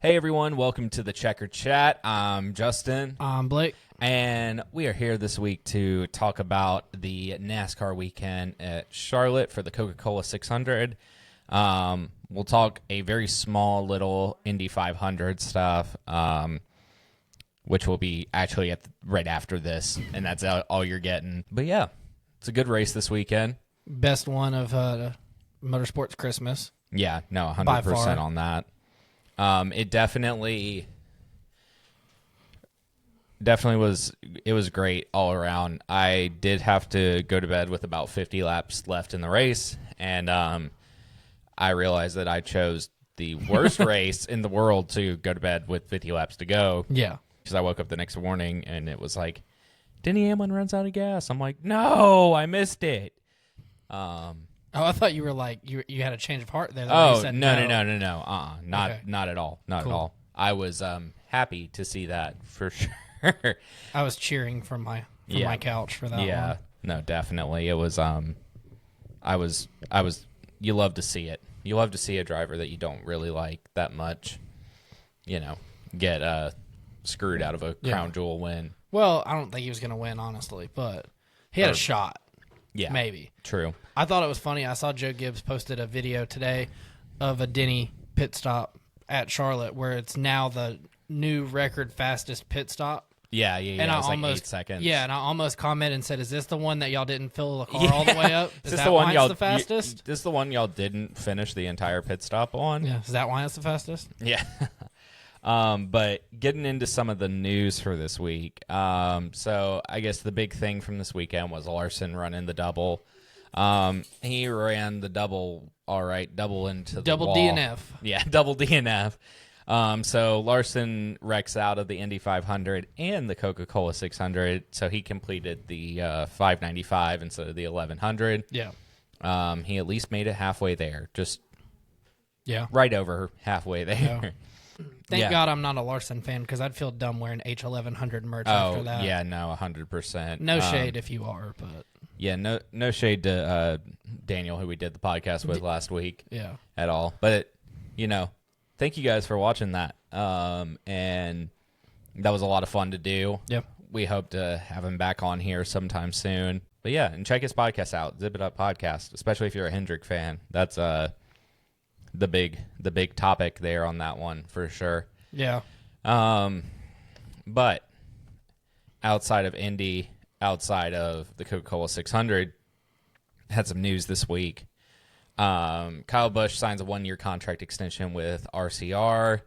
Hey everyone, welcome to the Checkered Chat. I'm Justin. I'm Blake. And we are here this week to talk about the NASCAR weekend at Charlotte for the Coca-Cola 600. We'll talk a very small little Indy 500 stuff, which will be actually right after this, and that's all you're getting. But yeah, it's a good race this weekend. Best one of Motorsports Christmas. Yeah, no, 100% on that. It definitely was. It was great all around. I did have to go to bed with about 50 laps left in the race, and I realized that I chose the worst race in the world to go to bed with 50 laps to go. Yeah, because I woke up the next morning and it was like, Denny Hamlin runs out of gas. I'm like, no, I missed it. Oh, I thought you were like you had a change of heart there. Oh, said no. Not at all. Not Cool. at all. I was happy to see that for sure. I was cheering from my couch for that one. No, definitely. It was I was you love to see it. You love to see a driver that you don't really like that much, get screwed out of a crown jewel win. Well, I don't think he was going to win, honestly, but he had a shot. Yeah. Maybe. True. I thought it was funny. I saw Joe Gibbs posted a video today of a Denny pit stop at Charlotte where it's now the new record fastest pit stop. Yeah. And it was like 8 seconds. Yeah, and I almost commented and said, "Is this the one that y'all didn't fill the car all the way up? Is that the one why y'all it's the fastest? This is the one y'all didn't finish the entire pit stop on? Yeah, is that why it's the fastest? Yeah. But getting into some of the news for this week. So I guess the big thing from this weekend was Larson running the double. He ran the double all right, double into the Double wall. DNF. Yeah, double DNF. So Larson wrecks out of the Indy 500 and the Coca-Cola 600, so he completed the 595 instead of the 1100. Yeah. He at least made it halfway there, just right over halfway there. Yeah. Thank God I'm not a Larson fan because I'd feel dumb wearing H1100 merch after that. Yeah, no, 100%. No shade if you are, but yeah, no shade to Daniel, who we did the podcast with last week. Yeah, at all. But thank you guys for watching that. And that was a lot of fun to do. Yep. We hope to have him back on here sometime soon. But yeah, and check his podcast out, Zip It Up Podcast, especially if you're a Hendrick fan. That's the big topic there on that one for sure. Yeah. But outside of Indy, outside of the Coca-Cola 600, had some news this week. Kyle Busch signs a 1-year contract extension with RCR.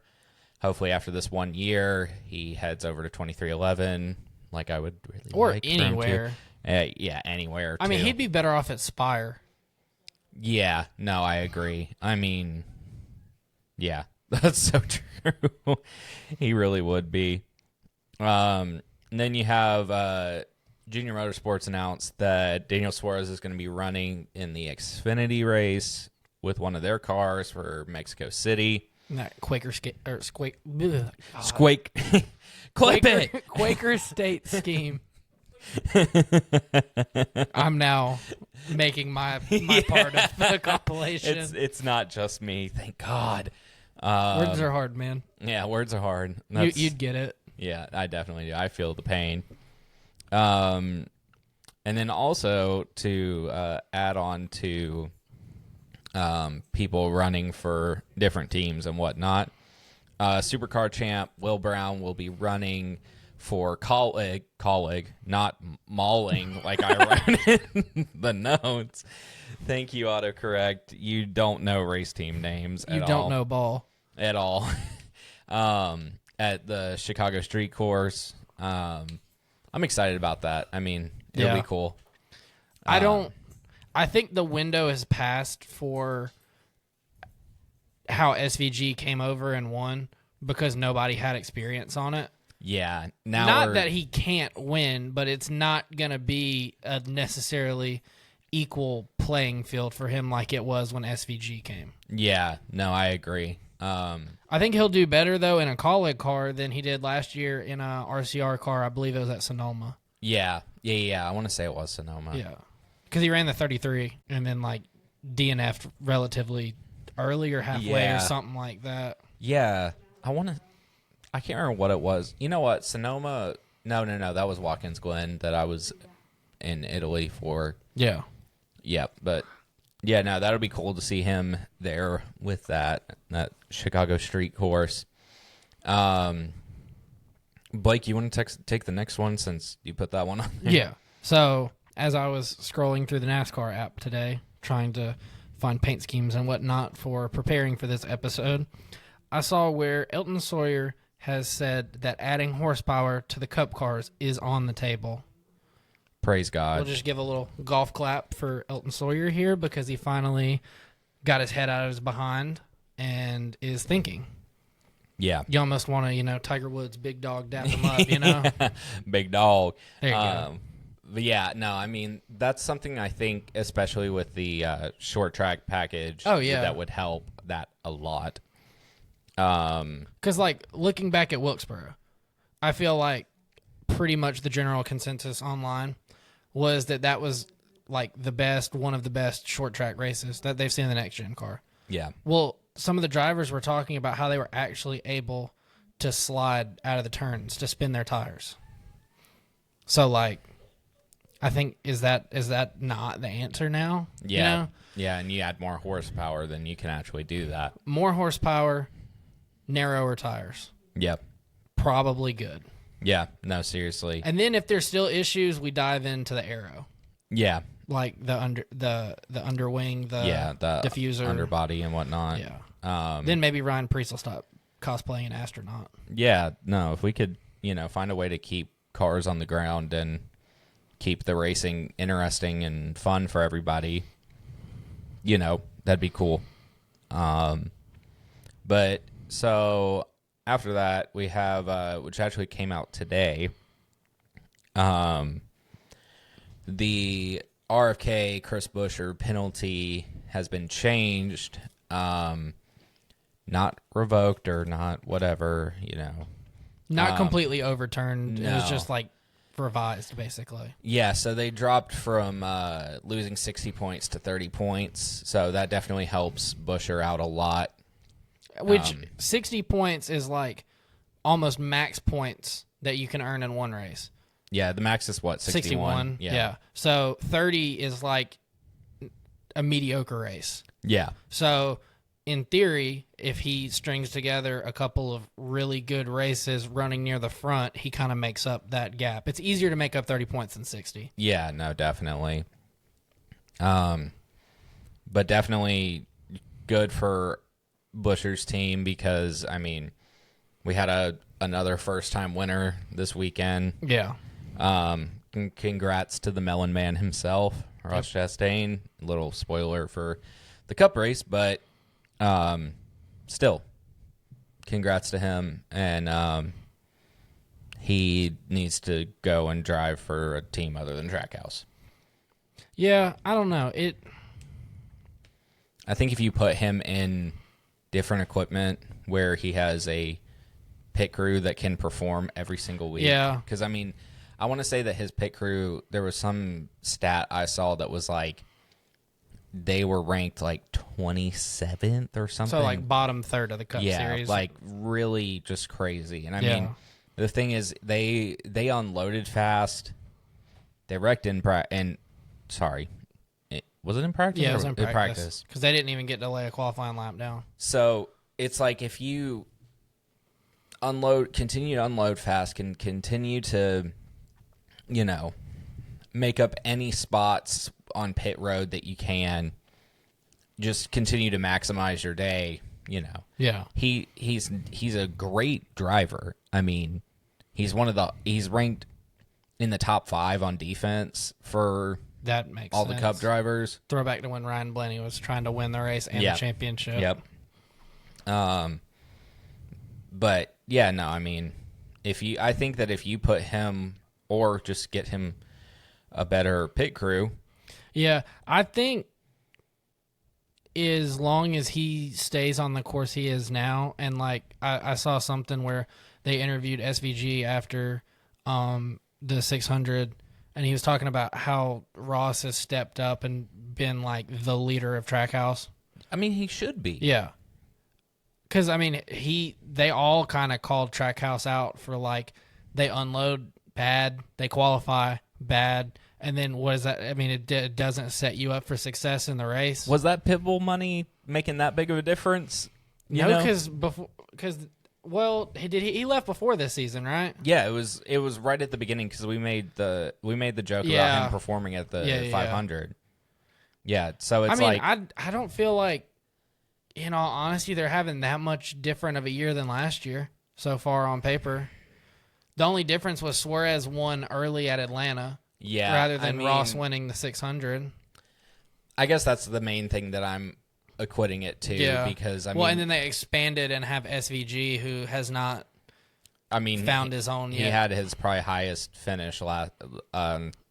Hopefully after this 1 year, he heads over to 2311, like I would really or like anywhere. Yeah, anywhere. I mean, he'd be better off at Spire. Yeah, no, I agree. I mean, yeah, that's so true. He really would be. And then you have Junior Motorsports announced that Daniel Suarez is going to be running in the Xfinity race with one of their cars for Mexico City. That Quaker State or Squake. Squake. Clip it. Quaker State scheme. I'm now making my part of the compilation. It's not just me, thank God. Words are hard, man. Yeah, words are hard. You'd get it. Yeah, I definitely do. I feel the pain. And then also to add on to people running for different teams and whatnot, Supercar champ Will Brown will be running for colleague, not mauling like I wrote in the notes. Thank you, autocorrect. You don't know race team names at all. You don't know ball. At all. At the Chicago Street Course. I'm excited about that. I mean, it'll be cool. I think the window has passed for how SVG came over and won because nobody had experience on it. Yeah. Now not that he can't win, but it's not going to be a necessarily equal playing field for him like it was when SVG came. Yeah. No, I agree. I think he'll do better, though, in a colleague car than he did last year in a RCR car. I believe it was at Sonoma. Yeah. I want to say it was Sonoma. Yeah. Because he ran the 33 and then, DNF'd relatively early or halfway or something like that. Yeah. I can't remember what it was. You know what? Sonoma. No. That was Watkins Glen that I was in Italy for. Yeah. Yep. But yeah, no, that'll be cool to see him there with that Chicago street course. Blake, you want to take the next one since you put that one on there? Yeah. So as I was scrolling through the NASCAR app today, trying to find paint schemes and whatnot for preparing for this episode, I saw where Elton Sawyer has said that adding horsepower to the Cup cars is on the table. Praise God. We'll just give a little golf clap for Elton Sawyer here because he finally got his head out of his behind and is thinking. Yeah. You almost want to, Tiger Woods, big dog, dap him up, Yeah, big dog. There you go. But yeah, no, I mean, that's something I think, especially with the short track package, that would help that a lot. Because, looking back at Wilkesboro, I feel like pretty much the general consensus online was that was, one of the best short track races that they've seen in the next-gen car. Yeah. Well, some of the drivers were talking about how they were actually able to slide out of the turns to spin their tires. So, I think is that not the answer now? Yeah. Yeah, and you add more horsepower, then you can actually do that. More horsepower, narrower tires. Yep. Probably good. Yeah. No, seriously. And then if there's still issues, we dive into the aero. Yeah. Like the underwing, the diffuser, underbody, and whatnot. Yeah. Then maybe Ryan Prix will stop cosplaying an astronaut. Yeah. No, if we could, find a way to keep cars on the ground and keep the racing interesting and fun for everybody, that'd be cool. But so after that, we have which actually came out today. The RFK Chris Buescher penalty has been changed, not revoked or not whatever, Not completely overturned. No. It was just revised, basically. Yeah, so they dropped from losing 60 points to 30 points, so that definitely helps Buescher out a lot. Which 60 points is almost max points that you can earn in one race. Yeah, the max is what, 61? Yeah. So 30 is a mediocre race. Yeah. So in theory, if he strings together a couple of really good races running near the front, he kind of makes up that gap. It's easier to make up 30 points than 60. Yeah, no, definitely. But definitely good for Buescher's team because, we had another first-time winner this weekend. Yeah. Congrats to the Melon Man himself, Ross Chastain. Little spoiler for the Cup race, but still, congrats to him. And he needs to go and drive for a team other than Trackhouse. Yeah, I don't know. I think if you put him in different equipment where he has a pit crew that can perform every single week. Yeah. Because, I want to say that his pit crew, there was some stat I saw that was they were ranked 27th or something. So bottom third of the Cup Series. Yeah, really just crazy. And I mean, the thing is, they unloaded fast. They wrecked in practice. Sorry, was it in practice? Yeah, it was in practice. Because they didn't even get to lay a qualifying lap down. So it's if you continue to unload fast, can continue to, make up any spots on pit road that you can, just continue to maximize your day, Yeah. He's a great driver. He's ranked in the top 5 on defense for that makes all sense. the Cup drivers. Throwback to when Ryan Blaney was trying to win the race and the championship. Yep. But yeah, no, I think that if you put him or just get him a better pit crew. Yeah, I think as long as he stays on the course he is now, and I saw something where they interviewed SVG after the 600, and he was talking about how Ross has stepped up and been the leader of Trackhouse. He should be. Yeah. Because, I mean, they all kind of called Trackhouse out for, like, they unload bad, they qualify bad, and then what is that? I mean, it doesn't set you up for success in the race. Was that Pitbull money making that big of a difference? No, because he left before this season, right? Yeah, it was right at the beginning because we made the joke about him performing at the 500. Yeah, so it's I don't feel like, in all honesty, they're having that much different of a year than last year so far on paper. The only difference was Suarez won early at Atlanta, rather than Ross winning the 600. I guess that's the main thing that I'm acquitting it to, because and then they expanded and have SVG, who has not found his own yet. He had his probably highest finish last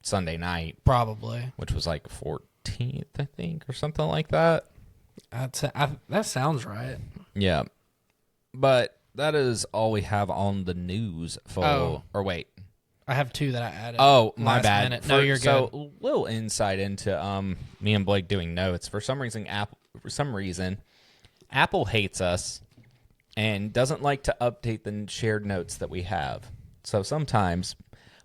Sunday night, probably, which was like 14th, I think, or something like that. That sounds right. Yeah, but that is all we have on the news. Or wait, I have two that I added. Oh, my bad. Minute. No, you're good. So, a little insight into me and Blake doing notes. For some reason, Apple hates us and doesn't like to update the shared notes that we have. So sometimes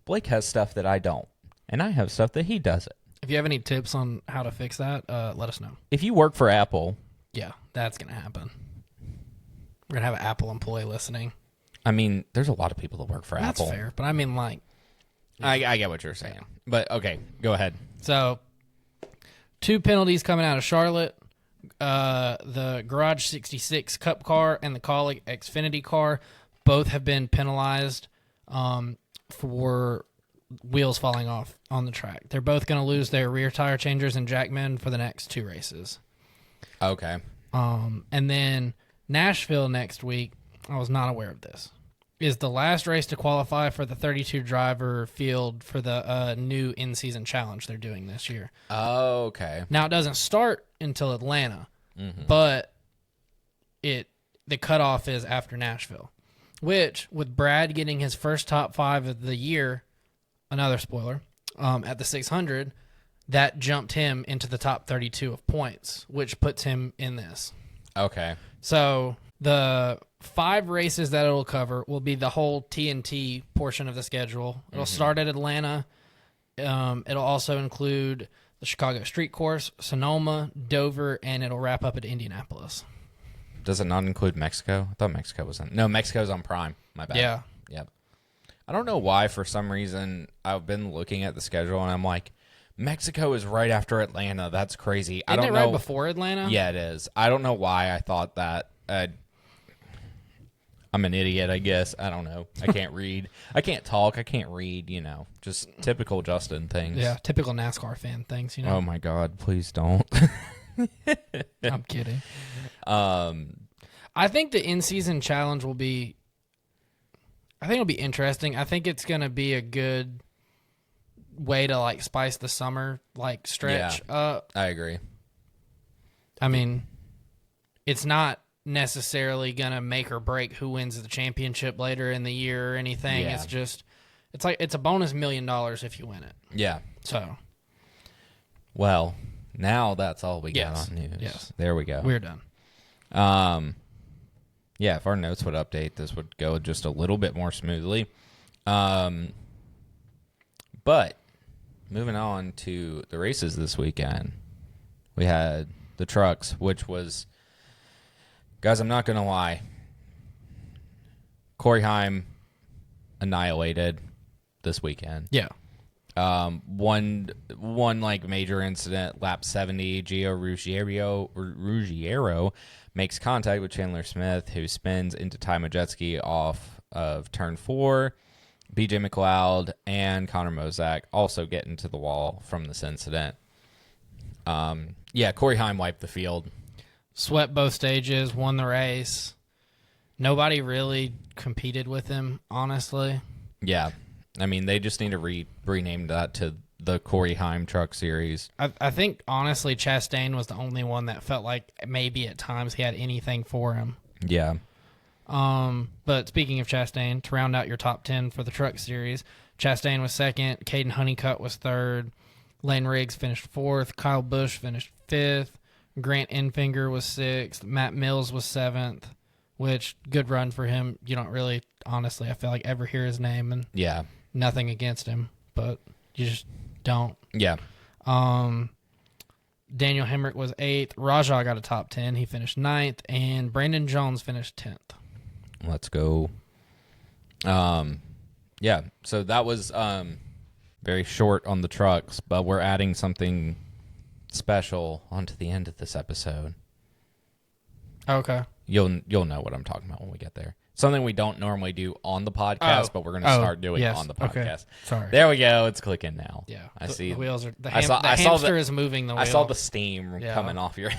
Blake has stuff that I don't, and I have stuff that he doesn't. If you have any tips on how to fix that, let us know. If you work for Apple, yeah, that's gonna happen. We're gonna have an Apple employee listening. I mean, there's a lot of people that work for Apple. That's fair, but I mean, like, I get what you're saying. But okay, go ahead. So, 2 penalties coming out of Charlotte. The Garage 66 Cup car and the Kaulig Xfinity car both have been penalized for wheels falling off on the track. They're both going to lose their rear tire changers and jackmen for the next 2 races. Okay. And then Nashville next week, I was not aware of this, is the last race to qualify for the 32-driver field for the new in-season challenge they're doing this year. Oh, okay. Now, it doesn't start until Atlanta, but the cutoff is after Nashville, which, with Brad getting his first top 5 of the year, another spoiler, at the 600, that jumped him into the top 32 of points, which puts him in this. Okay. So the 5 races that it'll cover will be the whole TNT portion of the schedule. It'll start at Atlanta. It'll also include the Chicago Street Course, Sonoma, Dover, and it'll wrap up at Indianapolis. Does it not include Mexico? I thought Mexico was on. No, Mexico's on Prime. My bad. Yeah. Yep. I don't know why, for some reason, I've been looking at the schedule and I'm like, Mexico is right after Atlanta. That's crazy. Isn't it right before Atlanta? Yeah, it is. I don't know why I thought that. I'm an idiot, I guess. I don't know. I can't read. I can't talk. I can't read, just typical Justin things. Yeah, typical NASCAR fan things, Oh, my God. Please don't. I'm kidding. I think the in-season challenge will be... I think it'll be interesting. I think it's going to be a good way to, like, spice the summer, like, stretch up. I agree. I mean, it's not necessarily going to make or break who wins the championship later in the year or anything. Yeah. It's just, it's a bonus $1 million if you win it. Yeah. So. Well, now that's all we got on news. Yes. There we go. We're done. Yeah, if our notes would update, this would go just a little bit more smoothly. But moving on to the races this weekend, we had the trucks, which was, guys, I'm not going to lie, Corey Heim annihilated this weekend. Yeah. One like major incident, lap 70, Gio Ruggiero makes contact with Chandler Smith, who spins into Ty Majeski off of turn 4. BJ McLeod and Connor Mozak also get into the wall from this incident. Corey Heim wiped the field. Swept both stages, won the race. Nobody really competed with him, honestly. Yeah. I mean, they just need to rename that to the Corey Heim Truck Series. I think, honestly, Chastain was the only one that felt like maybe at times he had anything for him. Yeah. But speaking of Chastain, to round out your top 10 for the Truck Series, Chastain was second, Caden Honeycutt was third, Lane Riggs finished fourth, Kyle Busch finished fifth, Grant Enfinger was sixth, Matt Mills was seventh, which good run for him. You don't really, honestly, I feel like ever hear his name, and Yeah. nothing against him, but you just don't. Yeah. Daniel Hemrick was 8th. Rajah got a top 10. He finished 9th, and Brandon Jones finished 10th. Let's go. Yeah, so that was very short on the trucks, but we're adding something special onto the end of this episode. Okay. You'll know what I'm talking about when we get there. Something we don't normally do on the podcast, but we're going to start doing on the podcast. Okay. Sorry. There we go. It's clicking now. Yeah. I see. The wheels are. The I hamster is moving the wheel. I saw the steam coming off your.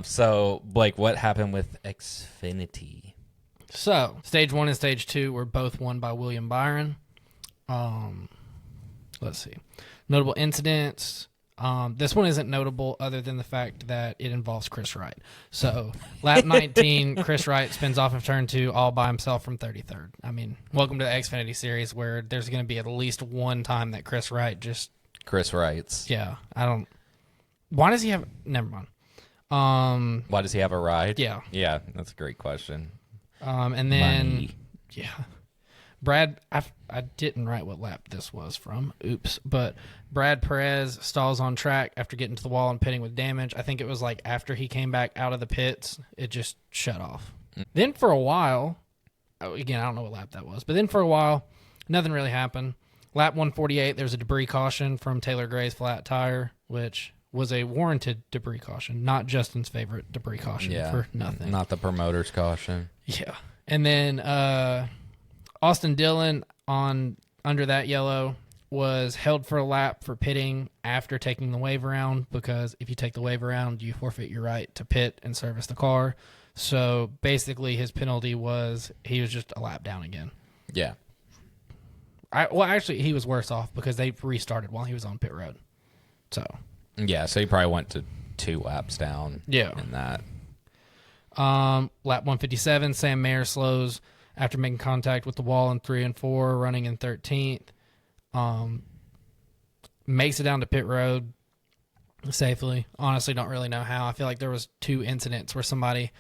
So Blake, what happened with Xfinity? So, Stage 1 and Stage 2 were both won by William Byron. Let's see. Notable incidents. This one isn't notable other than the fact that it involves Chris Wright. So, lap 19, Chris Wright spins off of turn 2 all by himself from 33rd. I mean, welcome to the Xfinity Series where there's going to be at least one time that Chris Wright just... Chris Wrights. Yeah, I don't... Why does he have... Never mind. Why does he have a ride? Yeah. Yeah, that's a great question. And then, Money. yeah, Brad, I didn't write what lap this was from. Oops. But Brad Perez stalls on track after getting to the wall and pitting with damage. I think it was like after he came back out of the pits, it just shut off. Then for a while, again, I don't know what lap that was, but then for a while, nothing really happened. Lap 148, there was a debris caution from Taylor Gray's flat tire, which was a warranted debris caution, not Justin's favorite debris caution for nothing. Not the promoter's caution. Yeah. And then Austin Dillon under that yellow was held for a lap for pitting after taking the wave around, because if you take the wave around, you forfeit your right to pit and service the car. So basically his penalty was he was just a lap down again. Yeah. Well, actually, he was worse off because they restarted while he was on pit road. So... Yeah, so he probably went to 2 laps down. Yeah. In that. Lap 157, Sam Mayer slows after making contact with the wall in 3 and 4, running in 13th. Makes it down to pit road safely. Honestly, don't really know how. I feel like there was 2 incidents where somebody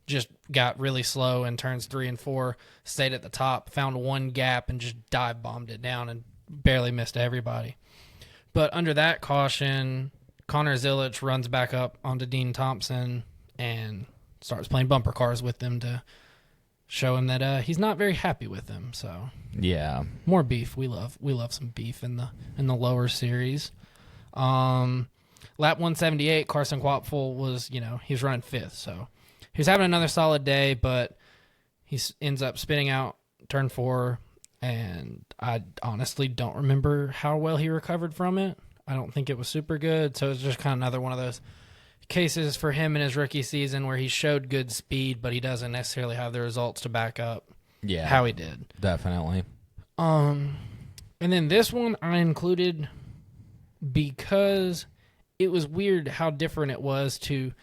just got really slow in turns 3 and 4, stayed at the top, found one gap, and just dive bombed it down and barely missed everybody. But under that caution, Connor Zilich runs back up onto Dean Thompson and starts playing bumper cars with them to show him that he's not very happy with them. So yeah, more beef. We love some beef in the lower series. Lap 178, Carson Quapfel was he was running 5th, so he was having another solid day, but he ends up spinning out turn 4. And I honestly don't remember how well he recovered from it. I don't think it was super good. So it's just kind of another one of those cases for him in his rookie season where he showed good speed, but he doesn't necessarily have the results to back up how he did. Definitely. And then this one I included because it was weird how different it was to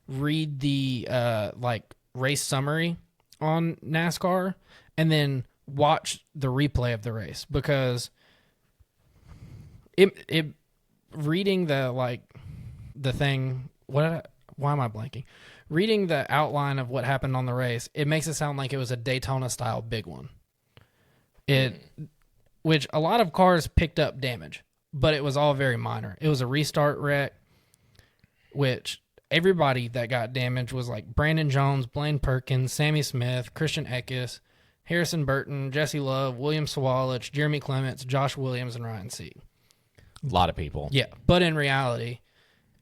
read the race summary on NASCAR and then watch the replay of the race, because it reading the thing, why am I blanking? Reading the outline of what happened on the race, it makes it sound like it was a Daytona style big one. Which a lot of cars picked up damage, but it was all very minor. It was a restart wreck, which everybody that got damaged was like Brandon Jones, Blaine Perkins, Sammy Smith, Christian Eckes, Harrison Burton, Jesse Love, William Sawalich, Jeremy Clements, Josh Williams, and Ryan Sieg. A lot of people. Yeah, but in reality,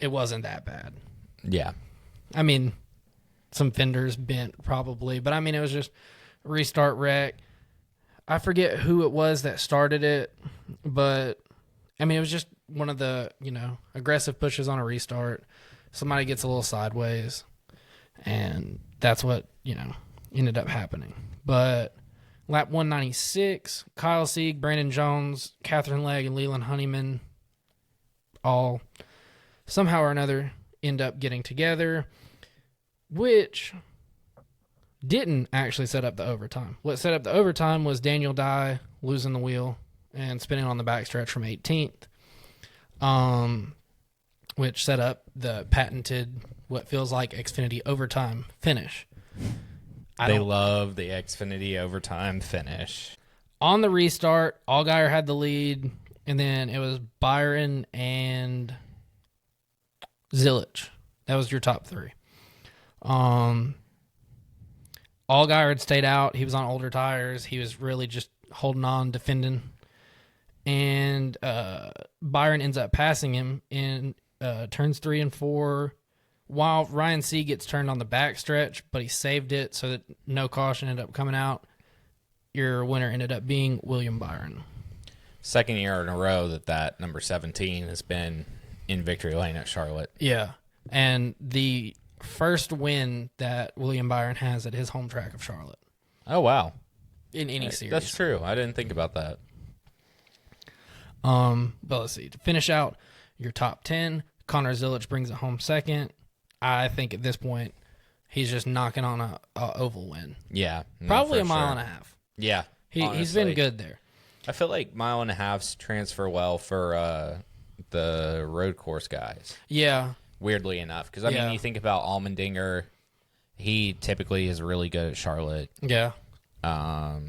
it wasn't that bad. Yeah. I mean, some fenders bent probably, but I mean, it was just a restart wreck. I forget who it was that started it, but I mean, it was just one of the, aggressive pushes on a restart. Somebody gets a little sideways, and that's what, ended up happening. But lap 196, Kyle Sieg, Brandon Jones, Catherine Legg, and Leland Honeyman all somehow or another end up getting together, which didn't actually set up the overtime. What set up the overtime was Daniel Dye losing the wheel and spinning on the backstretch from 18th, which set up the patented, what feels like Xfinity overtime finish. They love the Xfinity overtime finish. On the restart, Allgaier had the lead, and then it was Byron and Zilich. That was your top three. Allgaier had stayed out. He was on older tires. He was really just holding on, defending. And Byron ends up passing him in turns 3 and 4, while Ryan C gets turned on the backstretch, but he saved it so that no caution ended up coming out. Your winner ended up being William Byron. Second year in a row that number 17 has been in victory lane at Charlotte. Yeah, and the first win that William Byron has at his home track of Charlotte. Oh, wow. In any series. That's true. I didn't think about that. But let's see. To finish out your top 10, Connor Zilich brings it home second. I think at this point, he's just knocking on a oval win. Yeah. Probably a mile and a half. Yeah. He's been good there. I feel like mile and a halves transfer well for the road course guys. Yeah. Weirdly enough. Because, I mean, you think about Allmendinger, he typically is really good at Charlotte. Yeah. I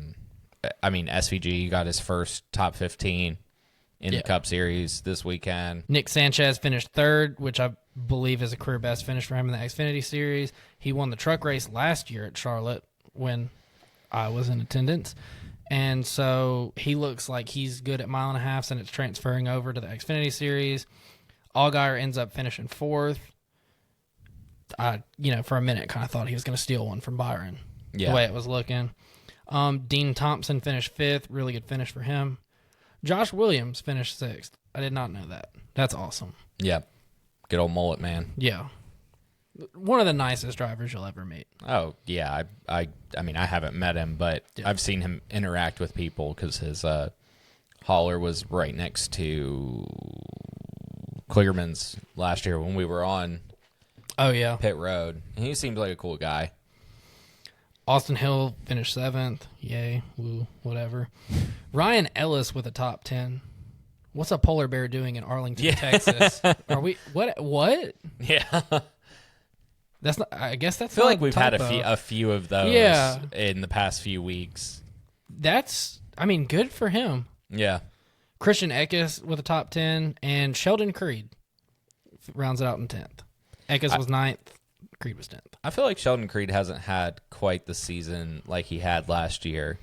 mean, SVG got his first top 15 in the Cup Series this weekend. Nick Sanchez finished third, which I believe is a career best finish for him in the Xfinity Series. He won the truck race last year at Charlotte when I was in attendance. And so he looks like he's good at mile and a half, and it's transferring over to the Xfinity Series. Allgaier ends up finishing fourth. I, for a minute, kind of thought he was going to steal one from Byron. The way it was looking. Dean Thompson finished fifth. Really good finish for him. Josh Williams finished sixth. I did not know that. That's awesome. Yeah. Good old mullet, man. Yeah. One of the nicest drivers you'll ever meet. Oh, yeah. I mean, I haven't met him, but I've seen him interact with people because his hauler was right next to Kligerman's last year when we were on pit road. And he seems like a cool guy. Austin Hill finished seventh. Yay. Woo. Whatever. Ryan Ellis with a top 10. What's a polar bear doing in Arlington, Texas? Are we what? Yeah. That's not. I guess that's. I feel like we've had a few of those in the past few weeks. That's. I mean, good for him. Yeah. Christian Eckes with a top 10, and Sheldon Creed rounds it out in 10th. Eckes was 9th. Creed was 10th. I feel like Sheldon Creed hasn't had quite the season like he had last year.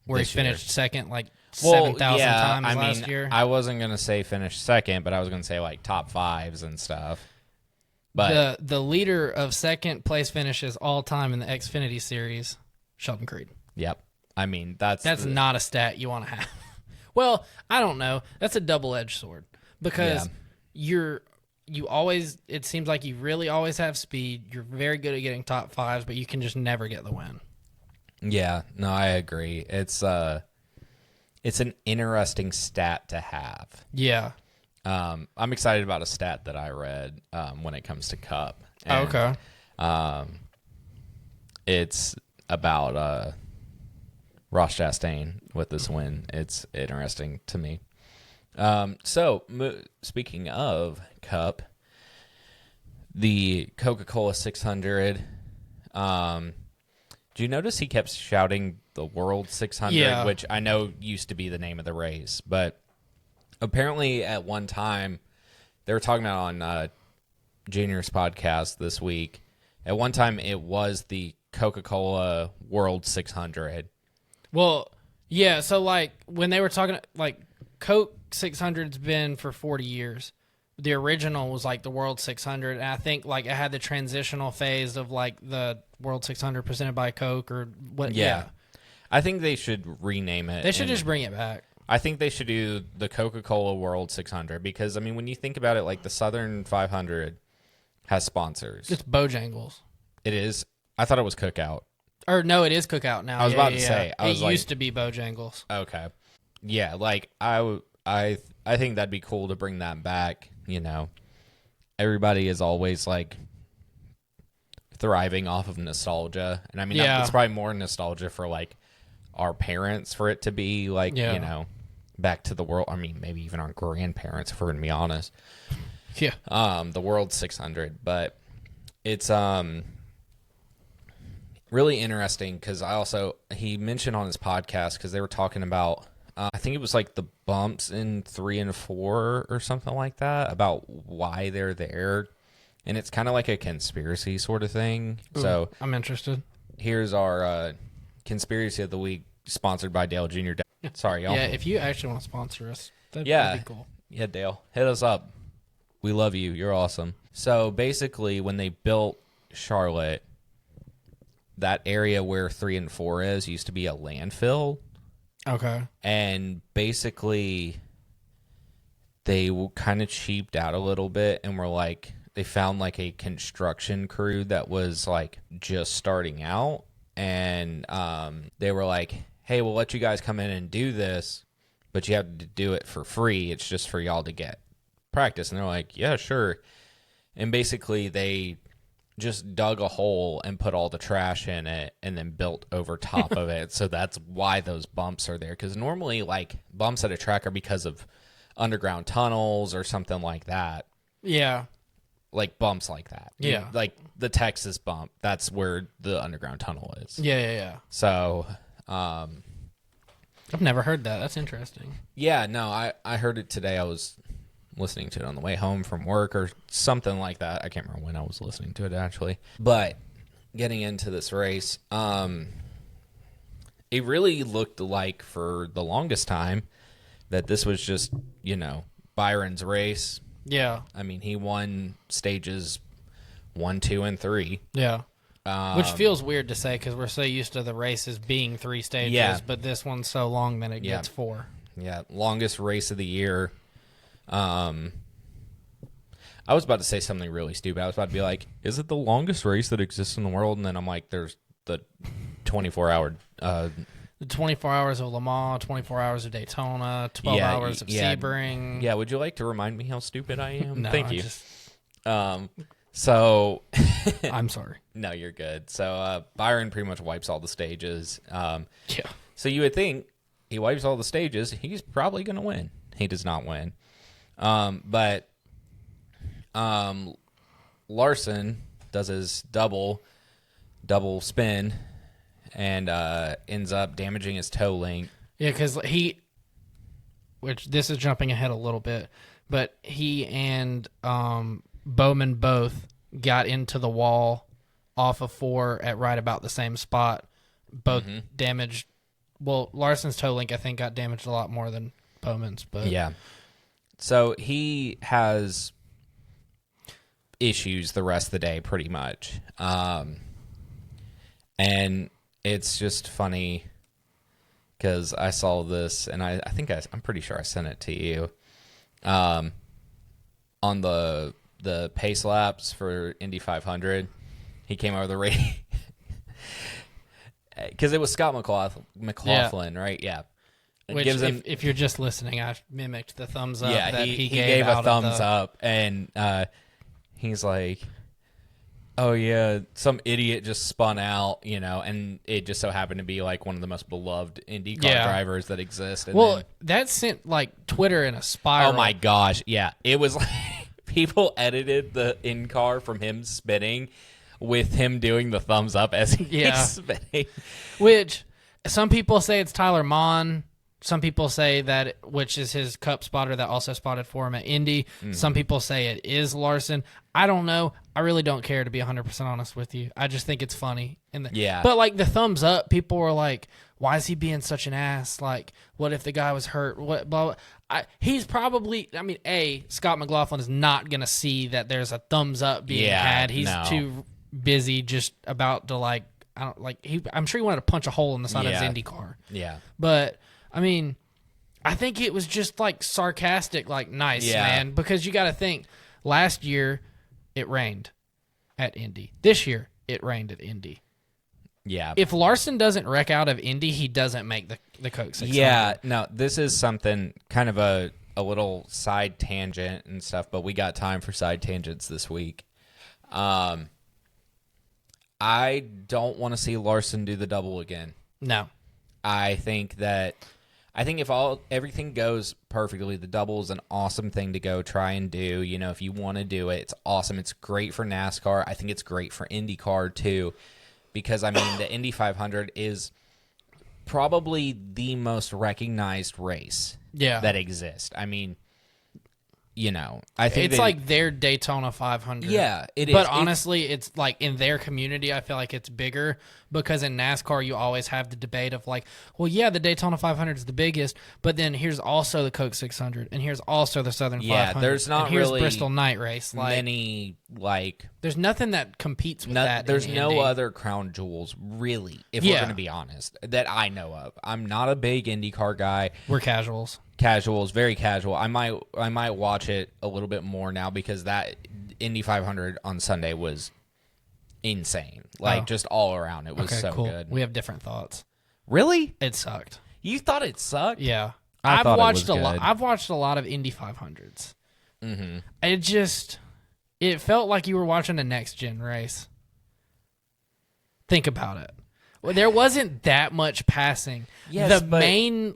Where he finished second 7,000 times last year. I wasn't going to say finish second, but I was going to say top fives and stuff. But the leader of second place finishes all time in the Xfinity Series, Sheldon Creed. Yep. I mean, that's not a stat you want to have. Well, I don't know. That's a double-edged sword because you always, it seems like you really always have speed. You're very good at getting top fives, but you can just never get the win. Yeah, no, I agree. It's an interesting stat to have. Yeah. I'm excited about a stat that I read when it comes to Cup. And, okay. It's about Ross Chastain with this win. It's interesting to me. So, speaking of Cup, the Coca-Cola 600, do you notice he kept shouting the World 600, which I know used to be the name of the race, but apparently at one time, they were talking about on Junior's podcast this week, at one time it was the Coca-Cola World 600. Well, yeah, so when they were talking, Coke 600's been for 40 years. The original was the World 600, and I think it had the transitional phase of the World 600 presented by Coke or what. Yeah. I think they should rename it. They should just bring it back. I think they should do the Coca-Cola World 600 because, I mean, when you think about it, the Southern 500 has sponsors. It's Bojangles. It is? I thought it was Cookout. Or no, it is Cookout now. I was about to say. It used to be Bojangles. Okay. Yeah, I think that'd be cool to bring that back, Everybody is always, thriving off of nostalgia. And, I mean, it's probably more nostalgia for, our parents for it to be, back to the world. I mean, maybe even our grandparents, if we're going to be honest. Yeah. The World 600. But it's, really interesting because he mentioned on his podcast because they were talking about, I think it was like the bumps in 3 and 4 or something like that, about why they're there. And it's kind of like a conspiracy sort of thing. Ooh, so I'm interested. Here's our conspiracy of the week, sponsored by Dale Jr. Sorry, y'all. Yeah, if you actually want to sponsor us, that'd be cool. Yeah, Dale, hit us up. We love you. You're awesome. So basically, when they built Charlotte, that area where 3 and 4 is used to be a landfill. Okay. And basically, they kind of cheaped out a little bit and were like, they found like a construction crew that was like just starting out. And they were like, hey, we'll let you guys come in and do this, but you have to do it for free. It's just for y'all to get practice. And they're like, yeah, sure. And basically, they just dug a hole and put all the trash in it and then built over top of it. So that's why those bumps are there. Because normally, like, bumps at a track are because of underground tunnels or something like that. Yeah. Like bumps like that. Yeah. Like the Texas bump. That's where the underground tunnel is. Yeah. So, I've never heard that. That's interesting. yeah, no, I heard it today. I was listening to it on the way home from work or something like that. I can't remember when I was listening to it, actually. But getting into this race, it really looked like for the longest time that this was just, Byron's race. Yeah. I mean, he won stages 1, 2, and 3. Yeah. Which feels weird to say because we're so used to the races being 3 stages, Yeah. but this one's so long that it gets 4. Yeah, longest race of the year. I was about to say something really stupid. I was about to be like, is it the longest race that exists in the world? And then I'm like, there's the 24-hour... the 24 hours of Le Mans, 24 hours of Daytona, 12 hours of Sebring. Yeah, would you like to remind me how stupid I am? No, Thank you. So... I'm sorry. No, you're good. So Byron pretty much wipes all the stages. Yeah. So you would think he wipes all the stages, he's probably going to win. He does not win. But Larson does his double spin and ends up damaging his toe link. Yeah, because which this is jumping ahead a little bit, but he and Bowman both got into the wall off of 4 at right about the same spot. Both damaged. Well, Larson's toe link, I think, got damaged a lot more than Bowman's. But yeah. So he has issues the rest of the day, pretty much. And it's just funny because I saw this, and I think I'm pretty sure I sent it to you. On the pace laps for Indy 500, he came over the radio because it was Scott McLaughlin, right? Yeah. Which, gives him, if you're just listening, I mimicked the thumbs up. Yeah, that he gave a thumbs up, and he's like, "Oh yeah, some idiot just spun out, and it just so happened to be like one of the most beloved IndyCar drivers that exist." And that sent like Twitter in a spiral. Oh my gosh, yeah, it was like people edited the in-car from him spinning with him doing the thumbs up as he's spinning. Which some people say it's Tyler Mon. Some people say that, which is his cup spotter that also spotted for him at Indy. Some people say it is Larson. I don't know. I really don't care, to be 100% honest with you. I just think it's funny. But like the thumbs up, people were like, why is he being such an ass? Like, what if the guy was hurt? What? Blah, blah. He's probably, Scott McLaughlin is not going to see that there's a thumbs up being had. He's too busy just about to I'm sure he wanted to punch a hole in the side of his Indy car. Yeah. But I think it was just like sarcastic, like nice, man, because you got to think last year it rained at Indy. This year it rained at Indy. Yeah. If Larson doesn't wreck out of Indy, he doesn't make the Coke 600. Yeah. No, this is something kind of a little side tangent and stuff, but we got time for side tangents this week. I don't want to see Larson do the double again. No. I think if everything goes perfectly, the double is an awesome thing to go try and do. If you want to do it, it's awesome. It's great for NASCAR. I think it's great for IndyCar too. because, I mean, the Indy 500 is probably the most recognized race that exists. I mean, I think it's like their Daytona 500. Yeah, it is. But honestly, it's like in their community, I feel like it's bigger because in NASCAR, you always have the debate of like, well, yeah, the Daytona 500 is the biggest, but then here's also the Coke 600, and here's also the Southern 500. There's not and here's really Bristol Night Race. Like, many, like... There's nothing that competes with that. There's in no Indy. other crown jewels, really, if we're going to be honest, that I know of. I'm not a big IndyCar guy. We're casuals. Casuals, very casual. I might watch it a little bit more now because that Indy 500 on Sunday was insane. Like, just all around, it was so cool. good. We have different thoughts. Really? It sucked. You thought it sucked? Yeah. I thought watched it was good. I've watched a lot of Indy 500s. Mm-hmm. It felt like you were watching a next gen race. Think about it. Well, there wasn't that much passing. Yes, the but main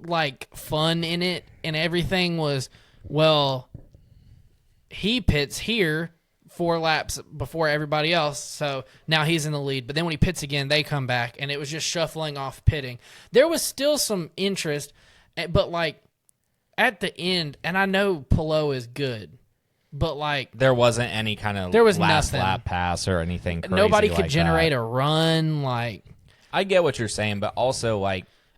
fun in it and everything was, well, he pits here 4 laps before everybody else, so now he's in the lead. But then when he pits again, they come back, and it was just shuffling off pitting. There was still some interest, but at the end, and I know Pelot is good, but there wasn't any kind of last lap pass or anything crazy. Nobody could like generate that. a run. I get what you're saying, but also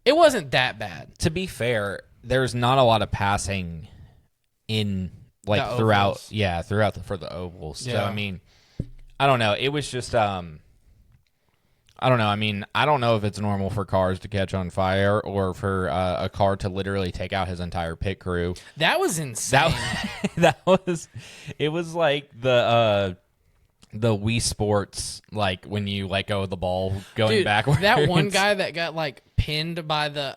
it wasn't that bad. to be fair, there's not a lot of passing in ovals. for the ovals. Yeah. So I mean, I don't know. It was just I don't know. I mean, I don't know if it's normal for cars to catch on fire or for a car to literally take out his entire pit crew. That was insane. It was like the Wii Sports, like when you let go of the ball going backwards. That one guy that got pinned by the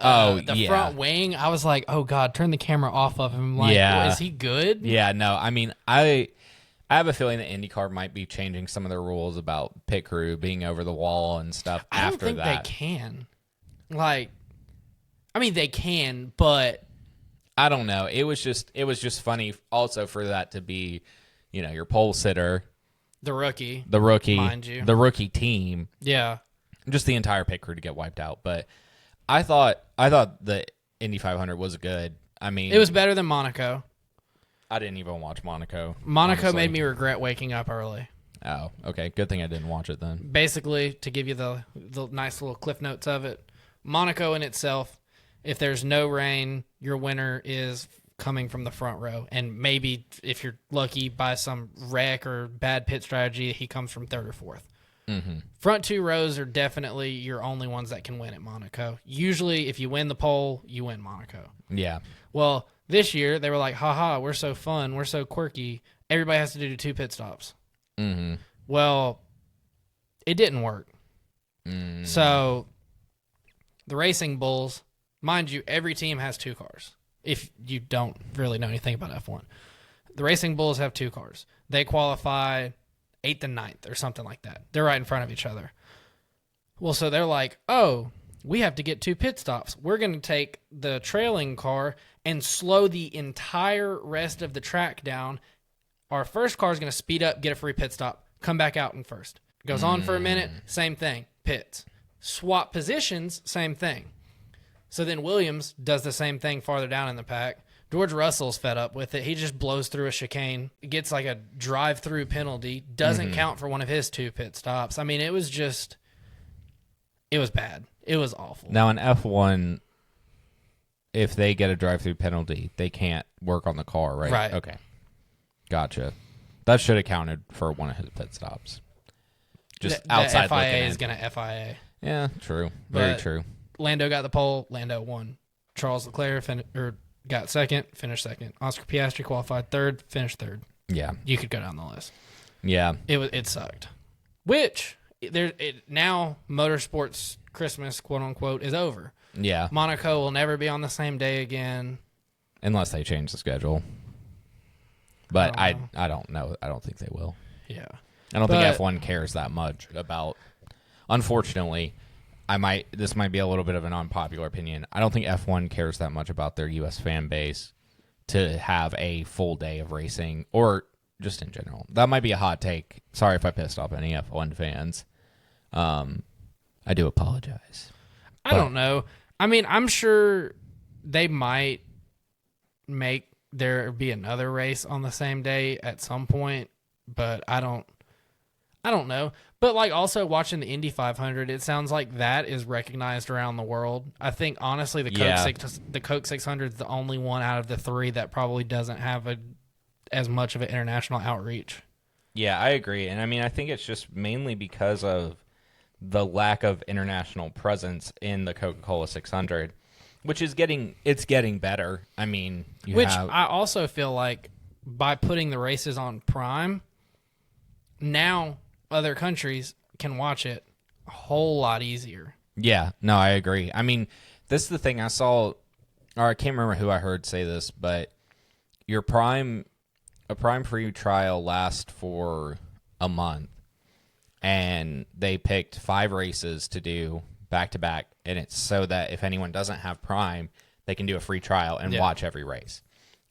front wing, I was like, oh God, turn the camera off of him. Is he good? Yeah, no. I mean, I have a feeling that IndyCar might be changing some of their rules about pit crew being over the wall and stuff I don't after think that. they can. They can, but I don't know. It was just funny also for that to be, your pole sitter. the rookie, mind you. the rookie team, Yeah. just the entire pit crew to get wiped out. But I thought the Indy 500 was good. I mean, It was better than Monaco. I didn't even watch Monaco. Monaco honestly. made me regret waking up early. Oh, okay. Good thing I didn't watch it then. Basically, to give you the nice little cliff notes of it, Monaco in itself, if there's no rain, your winner is coming from the front row. And maybe if you're lucky by some wreck or bad pit strategy, he comes from 3rd or 4th. Mm-hmm. Front 2 rows are definitely your only ones that can win at Monaco. Usually, if you win the pole, you win Monaco. Yeah. Well, this year, they were like, haha, we're so fun, we're so quirky. Everybody has to do 2 pit stops. Mm-hmm. Well, it didn't work. Mm. So, the Racing Bulls, mind you, every team has 2 cars. If you don't really know anything about F1. The Racing Bulls have 2 cars. They qualify 8th and 9th or something like that. They're right in front of each other. Well, so they're like, oh, we have to get 2 pit stops. We're going to take the trailing car and slow the entire rest of the track down. Our first car is going to speed up, get a free pit stop, come back out in first. Goes on for a minute, same thing, pits. Swap positions, same thing. So then Williams does the same thing farther down in the pack. George Russell's fed up with it. He just blows through a chicane, gets a drive-through penalty, doesn't count for one of his 2 pit stops. I mean, it was bad. It was awful. Now in F1, if they get a drive-through penalty, they can't work on the car, right? Right. Okay. Gotcha. That should have counted for one of his pit stops. Just outside the FIA looking is in. going to FIA. Yeah, true. Very But true. Lando got the pole. Lando won. Charles Leclerc got second, finished second. Oscar Piastri qualified 3rd, finished 3rd. Yeah. You could go down the list. Yeah. It sucked. Which now motorsports Christmas, quote unquote, is over. Yeah. Monaco will never be on the same day again. Unless they change the schedule. But I don't don't know. I don't think they will. Yeah. I don't think F1 cares that much about. Unfortunately, this might be a little bit of an unpopular opinion. I don't think F1 cares that much about their U.S. fan base to have a full day of racing, or just in general. That might be a hot take. Sorry if I pissed off any F1 fans. I do apologize. I don't know. I mean, I'm sure they might make there be another race on the same day at some point, but I don't know. But like also watching the Indy 500, it sounds like that is recognized around the world. I think honestly the Coke 600 is the only one out of the three that probably doesn't have as much of an international outreach. Yeah, I agree. And I mean, I think it's just mainly because of the lack of international presence in the Coca-Cola 600, which is getting better. I mean, I also feel like by putting the races on Prime, now other countries can watch it a whole lot easier. Yeah, no, I agree. I mean, this is the thing I saw, or I can't remember who I heard say this, but a Prime free trial lasts for a month, and they picked 5 races to do back to back, and it's so that if anyone doesn't have Prime, they can do a free trial and watch every race.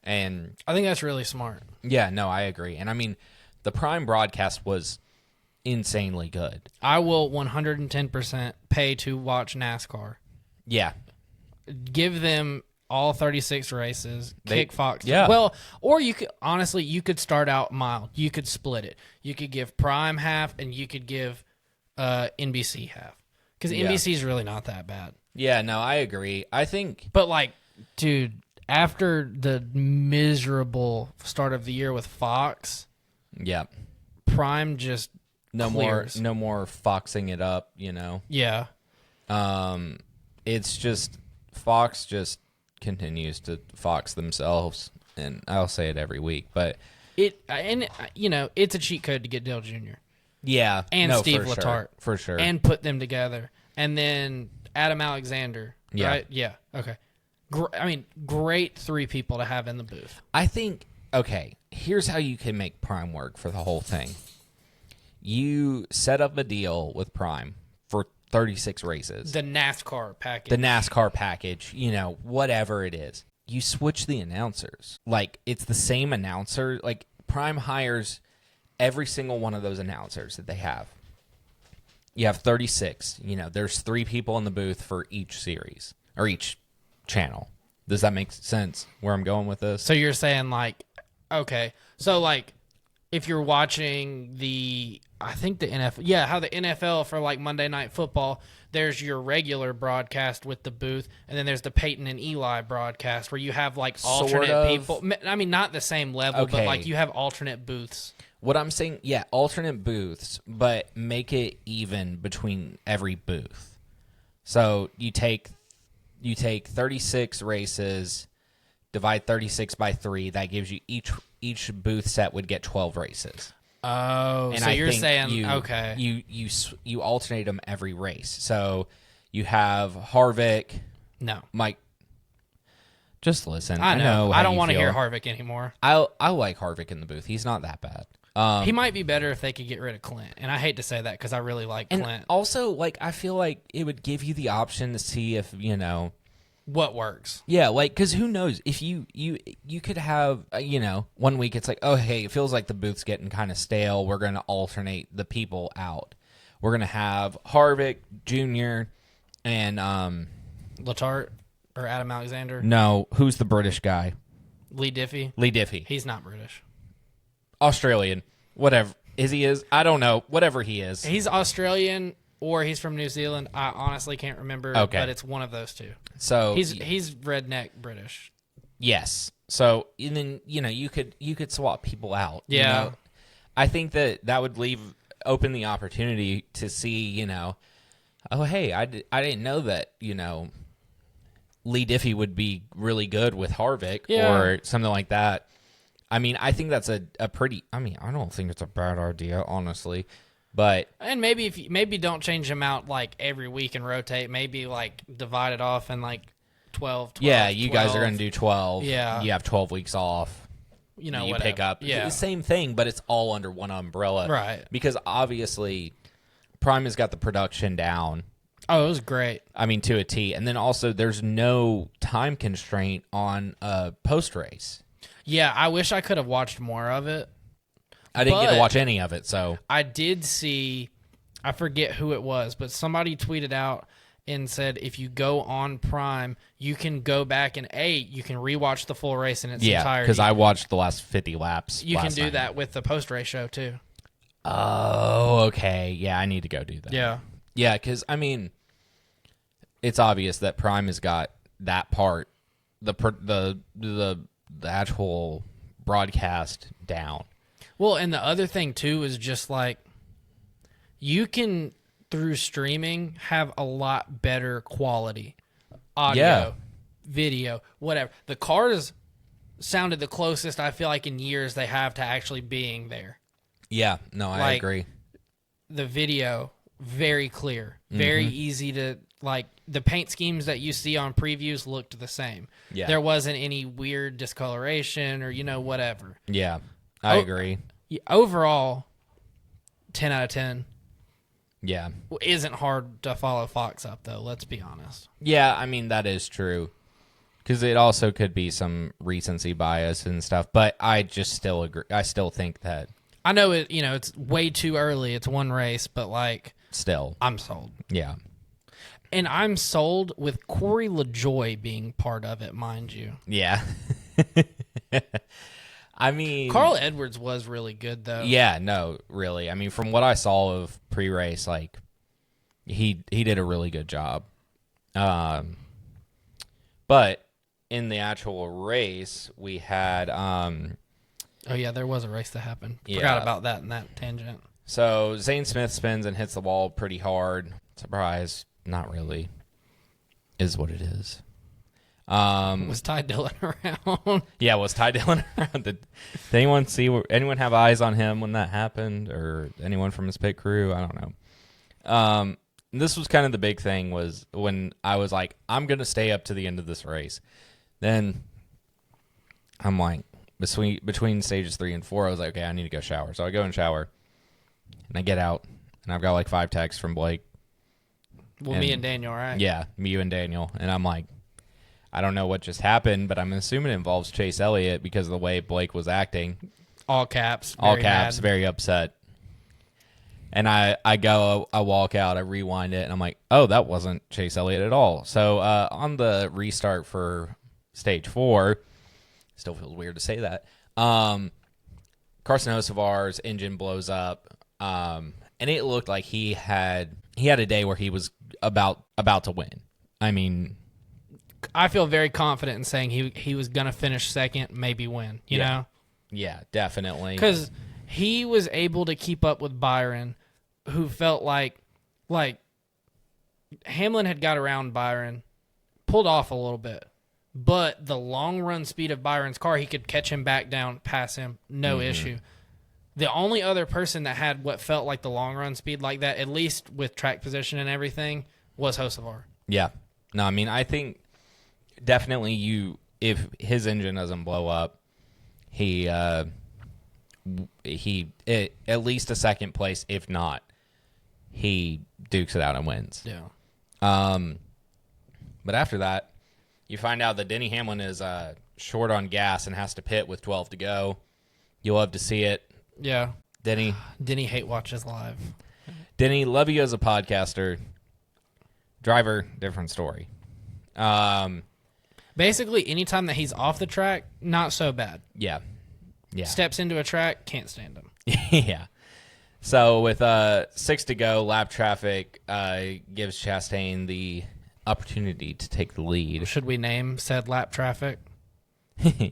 And I think that's really smart. Yeah, no, I agree. And I mean, the Prime broadcast was insanely good. I will 110% pay to watch NASCAR. Yeah. Give them all 36 races. Kick Fox. Yeah. Well, or you could start out mild. You could split it. You could give Prime half, and you could give NBC half. Because NBC is really not that bad. Yeah, no, I agree. I think... But, like, dude, after the miserable start of the year with Fox... Yeah. Prime just clears. No more foxing it up, you know? Yeah. It's just... Fox just continues to fox themselves, and I'll say it every week, but... it's a cheat code to get Dale Jr. Yeah. And Steve Letarte. Sure, for sure. And put them together. And then Adam Alexander. Yeah. Right? Yeah. Okay. Great 3 people to have in the booth. I think, okay, here's how you can make Prime work for the whole thing. You set up a deal with Prime for 36 races. The NASCAR package. The NASCAR package, whatever it is. You switch the announcers. Like, it's the same announcer. Like, Prime hires every single one of those announcers that they have. You have 36. There's 3 people in the booth for each series or each channel. Does that make sense where I'm going with this? So you're saying, like, okay. So, like, if you're watching the NFL, how the NFL for, like, Monday Night Football, there's your regular broadcast with the booth, and then there's the Peyton and Eli broadcast where you have, like, alternate people. I mean, not the same level, but, like, you have alternate booths. What I'm saying, yeah, alternate booths, but make it even between every booth. So you take 36 races, divide 36 by 3. That gives you each booth set would get 12 races. Oh, and so you're saying okay? You alternate them every race. So you have Harvick. No, Mike. Just listen. I know. I don't want to hear Harvick anymore. I like Harvick in the booth. He's not that bad. He might be better if they could get rid of Clint, and I hate to say that because I really like Clint. And also, like, I feel like it would give you the option to see if what works. Yeah, like, because who knows if you could have 1 week it's like, oh hey, it feels like the booth's getting kind of stale. We're gonna alternate the people out. We're gonna have Harvick Jr. and Letarte or Adam Alexander. No, who's the British guy? Lee Diffie. Lee Diffie. He's not British. Australian, whatever he is. I don't know. Whatever he is, he's Australian or he's from New Zealand. I honestly can't remember. Okay, but it's one of those two. So he's redneck British. Yes. So and then you could swap people out. Yeah. I think that would open the opportunity to see oh hey, I didn't know that Lee Diffie would be really good with Harvick or something like that. I mean, I think that's a pretty... I mean, I don't think it's a bad idea, honestly. But... And maybe don't change them out, like, every week and rotate. Maybe, like, divide it off in, like, 12, Yeah, you 12. Guys are going to do 12. Yeah. You have 12 weeks off. You pick up. Yeah. The same thing, but it's all under one umbrella. Right. Because, obviously, Prime has got the production down. Oh, it was great. I mean, to a T. And then also, there's no time constraint on post-race. Yeah, I wish I could have watched more of it. I didn't get to watch any of it, so... I did see I forget who it was, but somebody tweeted out and said if you go on Prime, you can go back and you can rewatch the full race in its entirety. because I watched the last 50 laps. You can do night. that with the post-race show too. Oh, okay. Yeah, I need to go do that. Yeah. Yeah, because, I mean, it's obvious that Prime has got that part, the actual broadcast down. Well, and the other thing, too, is just like you can, through streaming, have a lot better quality. Audio, video, whatever. The cars sounded the closest, I feel like, in years they have to actually being there. Yeah, no, I agree. The video, very clear. Very easy to, like, the paint schemes that you see on previews looked the same. Yeah. There wasn't any weird discoloration or, whatever. Yeah, I agree. Overall, 10 out of 10. Yeah. Isn't hard to follow Fox up, though, let's be honest. Yeah, I mean, that is true. Because it also could be some recency bias and stuff. But I just still agree. I still think that. I know it's way too early. It's one race, but, like. Still. I'm sold. Yeah. And I'm sold with Corey LaJoy being part of it, mind you. Yeah. I mean, Carl Edwards was really good, though. Yeah, no, really. I mean, from what I saw of pre-race, like he did a really good job. But in the actual race, we had oh yeah, there was a race that happened. Yeah. Forgot about that in that tangent. So Zane Smith spins and hits the wall pretty hard. Surprise, not really. Is what it is. Was Ty Dillon around? Yeah, was Ty Dillon around? Did anyone anyone have eyes on him when that happened, or anyone from his pit crew? I don't know. This was kind of the big thing, was when I was like, I'm gonna stay up to the end of this race. Then I'm like, between stages 3 and 4, I was like, okay, I need to go shower. So I go and shower, and I get out, and I've got like 5 texts from Blake. Well, me and Daniel, right? Yeah, me, you, and Daniel, and I'm like, I don't know what just happened, but I'm assuming it involves Chase Elliott because of the way Blake was acting. All caps. Very upset. And I walk out, I rewind it, and I'm like, oh, that wasn't Chase Elliott at all. So on the restart for stage 4, still feels weird to say that, Carson Hocevar's engine blows up, and it looked like he had a day where he was about to win. I mean, I feel very confident in saying he was going to finish second, maybe win, you know? Yeah, definitely. Because he was able to keep up with Byron, who felt like Hamlin had got around Byron, pulled off a little bit, but the long run speed of Byron's car, he could catch him back down, pass him, no issue. The only other person that had what felt like the long run speed like that, at least with track position and everything, was Hocevar. Yeah. No, I mean, I think definitely if his engine doesn't blow up, he at least a second place. If not, he dukes it out and wins. Yeah. But after that, you find out that Denny Hamlin is short on gas and has to pit with 12 to go. You'll love to see it. Yeah. Denny hate watches live. Denny, love you as a podcaster. Driver, different story. Basically, anytime that he's off the track, not so bad. Yeah. Steps into a track, can't stand him. Yeah. So with 6 to go, lap traffic gives Chastain the opportunity to take the lead. Should we name said lap traffic?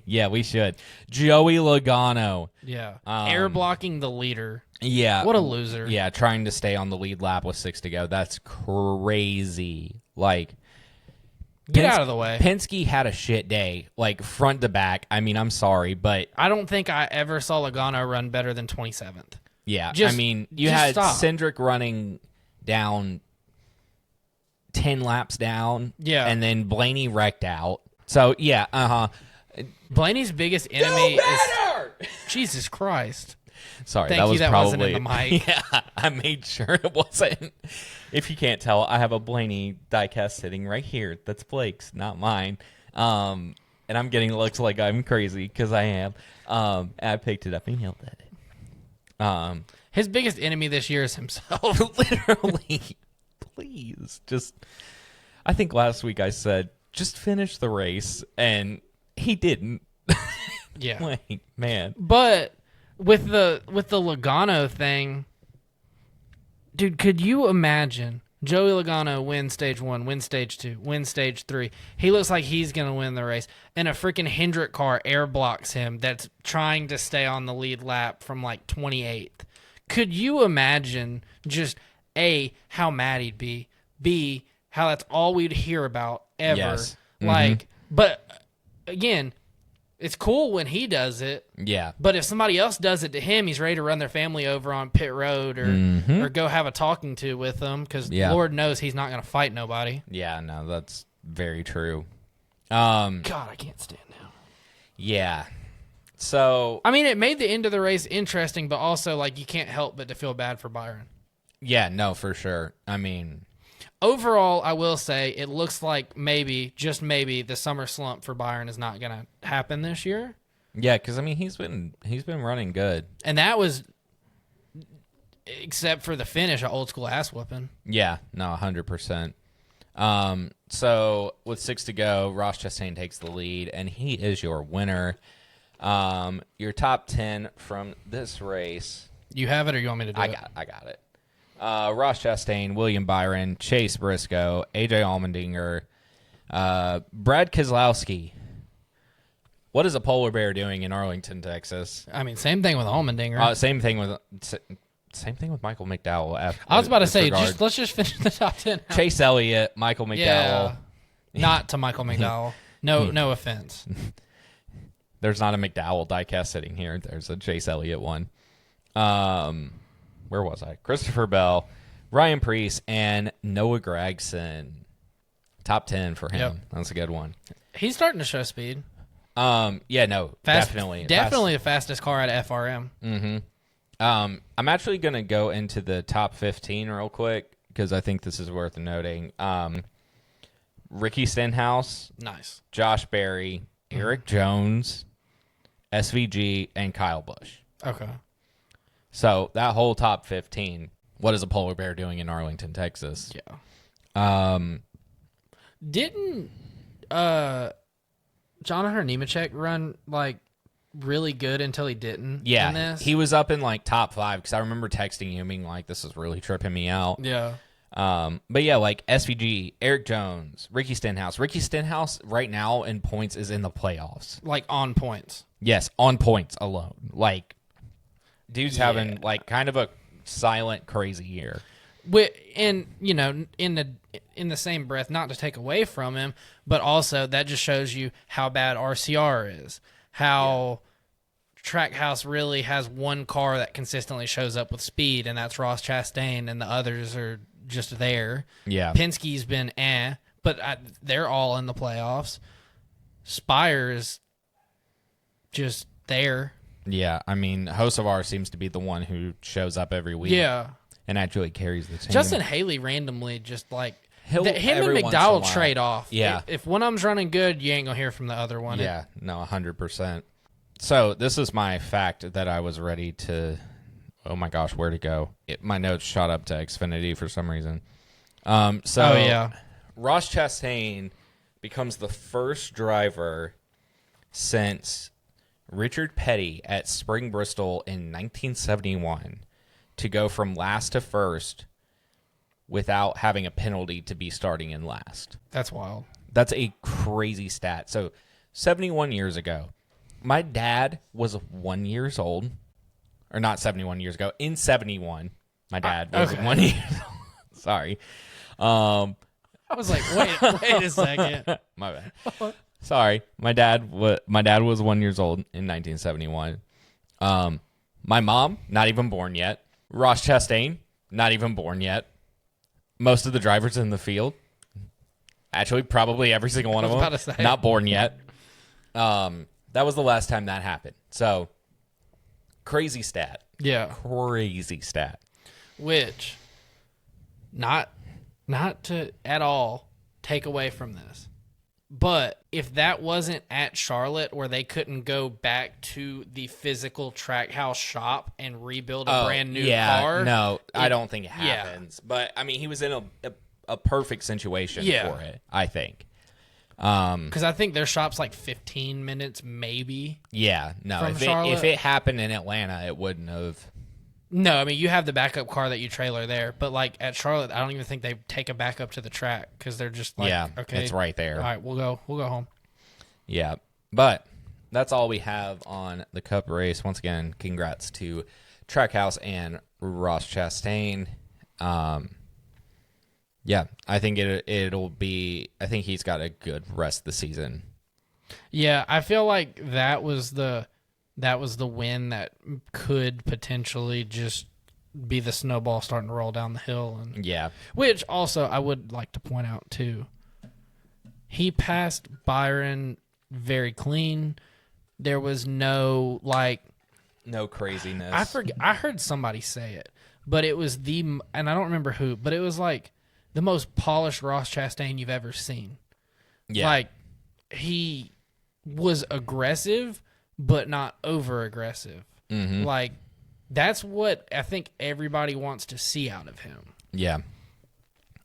Yeah, we should. Joey Logano. Yeah. Air blocking the leader. Yeah. What a loser. Yeah, trying to stay on the lead lap with 6 to go. That's crazy. Like, get out of the way. Penske had a shit day, like front to back. I mean, I'm sorry, but I don't think I ever saw Logano run better than 27th. Yeah. I mean, you had Cindric running down 10 laps down. Yeah. And then Blaney wrecked out. So, yeah, Blaney's biggest enemy is Jesus Christ. Sorry, Thank you, that wasn't in the mic. Yeah, I made sure it wasn't. If you can't tell, I have a Blaney diecast sitting right here. That's Blake's, not mine. And I'm getting looks like I'm crazy because I am. I picked it up and yelled at it. His biggest enemy this year is himself. Literally. Please. I think last week I said, just finish the race, and he didn't. Yeah. Like, man. But with the Logano thing, dude, could you imagine Joey Logano win stage 1, win stage 2, win stage 3? He looks like he's going to win the race. And a freaking Hendrick car air blocks him that's trying to stay on the lead lap from like 28th. Could you imagine just A, how mad he'd be, B, how that's all we'd hear about ever? Yes. Like, but again, it's cool when he does it. Yeah. But if somebody else does it to him, he's ready to run their family over on pit road or go have a talking to with them because Lord knows he's not going to fight nobody. Yeah, no, that's very true. God, I can't stand now. Yeah. So, I mean, it made the end of the race interesting, but also, like, you can't help but to feel bad for Byron. yeah, no, for sure. I mean, Overall, I will say it looks like maybe, just maybe, the summer slump for Byron is not going to happen this year. yeah, because, I mean, he's been running good. And that was, except for the finish, an old school ass whooping. Yeah, no, 100%. So, with 6 to go, Ross Chastain takes the lead, and he is your winner. Your top 10 from this race. You have it, or you want me to do it? I got it. Ross Chastain, William Byron, Chase Briscoe, AJ Allmendinger, Brad Keselowski. What is a polar bear doing in Arlington, Texas? I mean, same thing with Allmendinger. Same thing with Michael McDowell. I was about to say, let's just finish the top 10. Chase Elliott, Michael McDowell. Yeah. Not to Michael McDowell. No offense. There's not a McDowell diecast sitting here. There's a Chase Elliott one. Where was I? Christopher Bell, Ryan Preece, and Noah Gragson. Top 10 for him. Yep. That's a good one. He's starting to show speed. Yeah, no, definitely. Definitely the fastest car at FRM. Mm-hmm. I'm actually going to go into the top 15 real quick because I think this is worth noting. Ricky Stenhouse. Nice. Josh Berry, Eric Jones, SVG, and Kyle Busch. Okay. So that whole top 15, what is a polar bear doing in Arlington, Texas? Yeah. Didn't Jonathan Nemechek run like really good until he didn't? Yeah, in this? he was up in like top 5 because I remember texting him being like, "This is really tripping me out." Yeah. But yeah, like SVG, Eric Jones, Ricky Stenhouse. Ricky Stenhouse right now in points is in the playoffs. Like on points. Yes, on points alone. Like, dude's having like kind of a silent, crazy year. And you know, in the same breath, not to take away from him, but also that just shows you how bad RCR is. How Trackhouse really has one car that consistently shows up with speed, and that's Ross Chastain, and the others are just there. Yeah, Penske's been but they're all in the playoffs. Spire's just there. Yeah, I mean, Hocevar seems to be the one who shows up every week. Yeah. And actually carries the team. Justin Haley randomly just like Him and McDowell trade off. Yeah. If one of them's running good, you ain't gonna hear from the other one. Yeah, no, 100%. So this is my fact that I was ready to. Oh my gosh, where to go? My notes shot up to Xfinity for some reason. Ross Chastain becomes the first driver since Richard Petty at Spring Bristol in 1971 to go from last to first without having a penalty to be starting in last. That's wild. That's a crazy stat. So 71 years ago, my dad was 1 year old. Or not 71 years ago. In 71, my dad was 1 year old. Sorry. I was like, wait a second. My bad. Sorry. My dad was 1 year old in 1971. My mom, not even born yet. Ross Chastain, not even born yet. Most of the drivers in the field, actually probably every single one of them, not born yet. That was the last time that happened. So, crazy stat. Yeah. Crazy stat. Which, not to at all take away from this. But if that wasn't at Charlotte, where they couldn't go back to the physical track house shop and rebuild a brand new car, no, I don't think it happens. But I mean, he was in a perfect situation for it, I think. Because I think their shop's like 15 minutes, maybe. Yeah, no. If it happened in Atlanta, it wouldn't have. No, I mean, you have the backup car that you trailer there, but like at Charlotte, I don't even think they take a backup to the track because they're just like, okay, it's right there. All right, we'll go home. Yeah, but that's all we have on the Cup race. Once again, congrats to Trackhouse and Ross Chastain. Yeah, I think it'll be. I think he's got a good rest of the season. Yeah, I feel like that was the win that could potentially just be the snowball starting to roll down the hill. And which also I would like to point out too. He passed Byron very clean. There was no craziness. I heard somebody say it, but it was and I don't remember who, but it was like the most polished Ross Chastain you've ever seen. Yeah. Like he was aggressive, but not over aggressive. Mm-hmm. Like that's what I think everybody wants to see out of him. Yeah,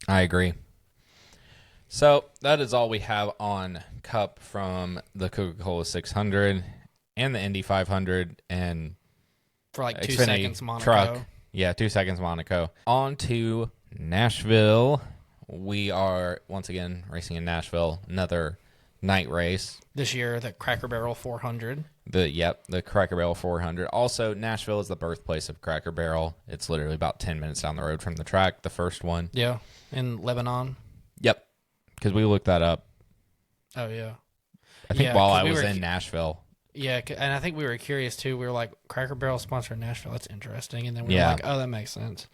I agree. So that is all we have on Cup from the Coca-Cola 600 and the Indy 500 and for like 2 Xfinity seconds Monaco. Truck. Yeah, 2 seconds Monaco. On to Nashville. We are once again racing in Nashville. Another night race. This year, the Cracker Barrel 400. The Cracker Barrel 400. Also, Nashville is the birthplace of Cracker Barrel. It's literally about 10 minutes down the road from the track, the first one. Yeah, in Lebanon. Yep, because we looked that up. Oh, yeah. I think while I was in Nashville. Yeah, and I think we were curious, too. We were like, Cracker Barrel sponsored Nashville. That's interesting. And then we were like, oh, that makes sense.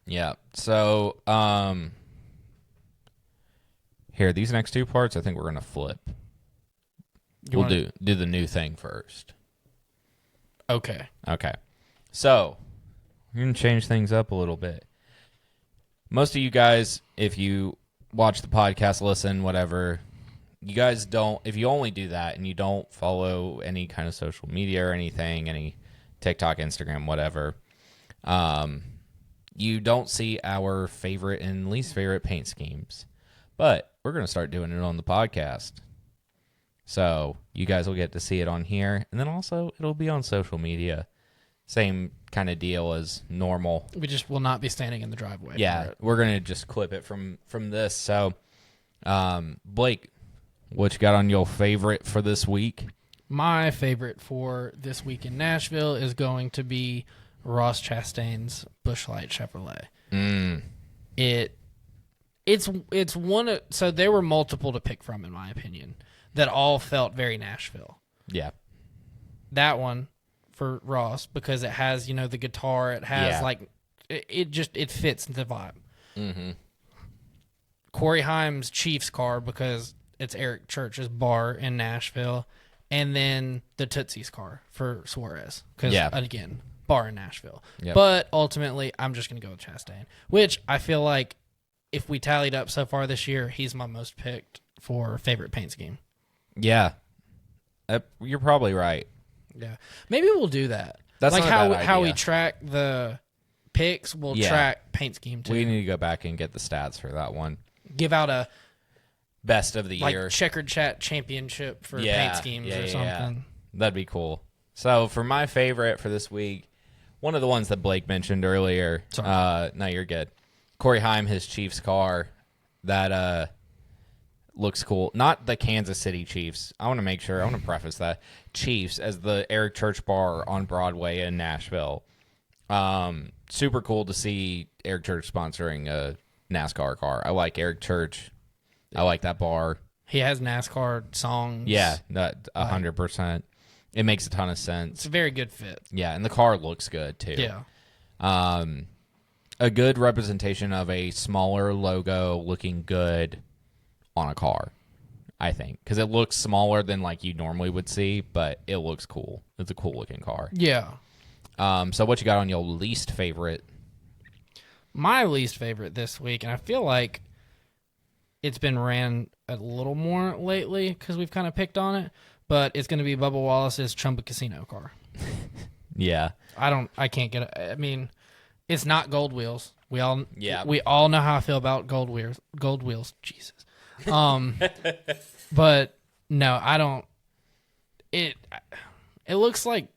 Yeah. So, here, these next two parts, I think we're going to flip. We'll do the new thing first. Okay. So, we're going to change things up a little bit. Most of you guys, if you watch the podcast, listen, whatever, you guys don't, if you only do that and you don't follow any kind of social media or anything, any TikTok, Instagram, whatever, you don't see our favorite and least favorite paint schemes. But we're going to start doing it on the podcast. So you guys will get to see it on here. And then also it'll be on social media. Same kind of deal as normal. We just will not be standing in the driveway. Yeah, we're going to just clip it from this. So, Blake, what you got on your favorite for this week? My favorite for this week in Nashville is going to be Ross Chastain's Busch Light Chevrolet. It's one of, so there were multiple to pick from, in my opinion, that all felt very Nashville. Yeah. That one for Ross, because it has, the guitar, it has it fits the vibe. Mm-hmm. Corey Haim's Chiefs car, because it's Eric Church's bar in Nashville, and then the Tootsie's car for Suarez, because again, bar in Nashville. Yep. But ultimately, I'm just going to go with Chastain, which I feel like if we tallied up so far this year, he's my most picked for favorite paint scheme. Yeah. You're probably right. Yeah. Maybe we'll do that. That's like not a bad how idea. we track the picks, we'll track paint scheme too. We need to go back and get the stats for that one. Give out a best of the year Checkered Chat championship for paint schemes or something. Yeah. That'd be cool. So for my favorite for this week, one of the ones that Blake mentioned earlier. No, you're good. Corey Haim, his Chiefs car, that looks cool. Not the Kansas City Chiefs. I want to preface that. Chiefs as the Eric Church bar on Broadway in Nashville. Super cool to see Eric Church sponsoring a NASCAR car. I like Eric Church. I like that bar. He has NASCAR songs. Yeah, 100%. It makes a ton of sense. It's a very good fit. Yeah, and the car looks good too. Yeah. A good representation of a smaller logo looking good on a car, I think. Because it looks smaller than like you normally would see, but it looks cool. It's a cool looking car. Yeah. So what you got on your least favorite? My least favorite this week, and I feel like it's been ran a little more lately because we've kind of picked on it. But it's going to be Bubba Wallace's Chumba Casino car. Yeah. I can't get it. I mean, it's not gold wheels. We all know how I feel about gold wheels. Gold wheels, Jesus. But no, I don't. It looks like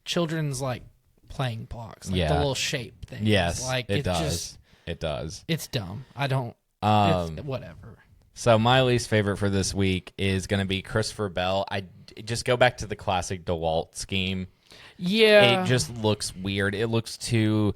children's like playing blocks, like the little shape thing. Yes, like it does. Just, it does. It's dumb. I don't. Whatever. So my least favorite for this week is going to be Christopher Bell. I just go back to the classic DeWalt scheme. Yeah. It just looks weird. It looks too,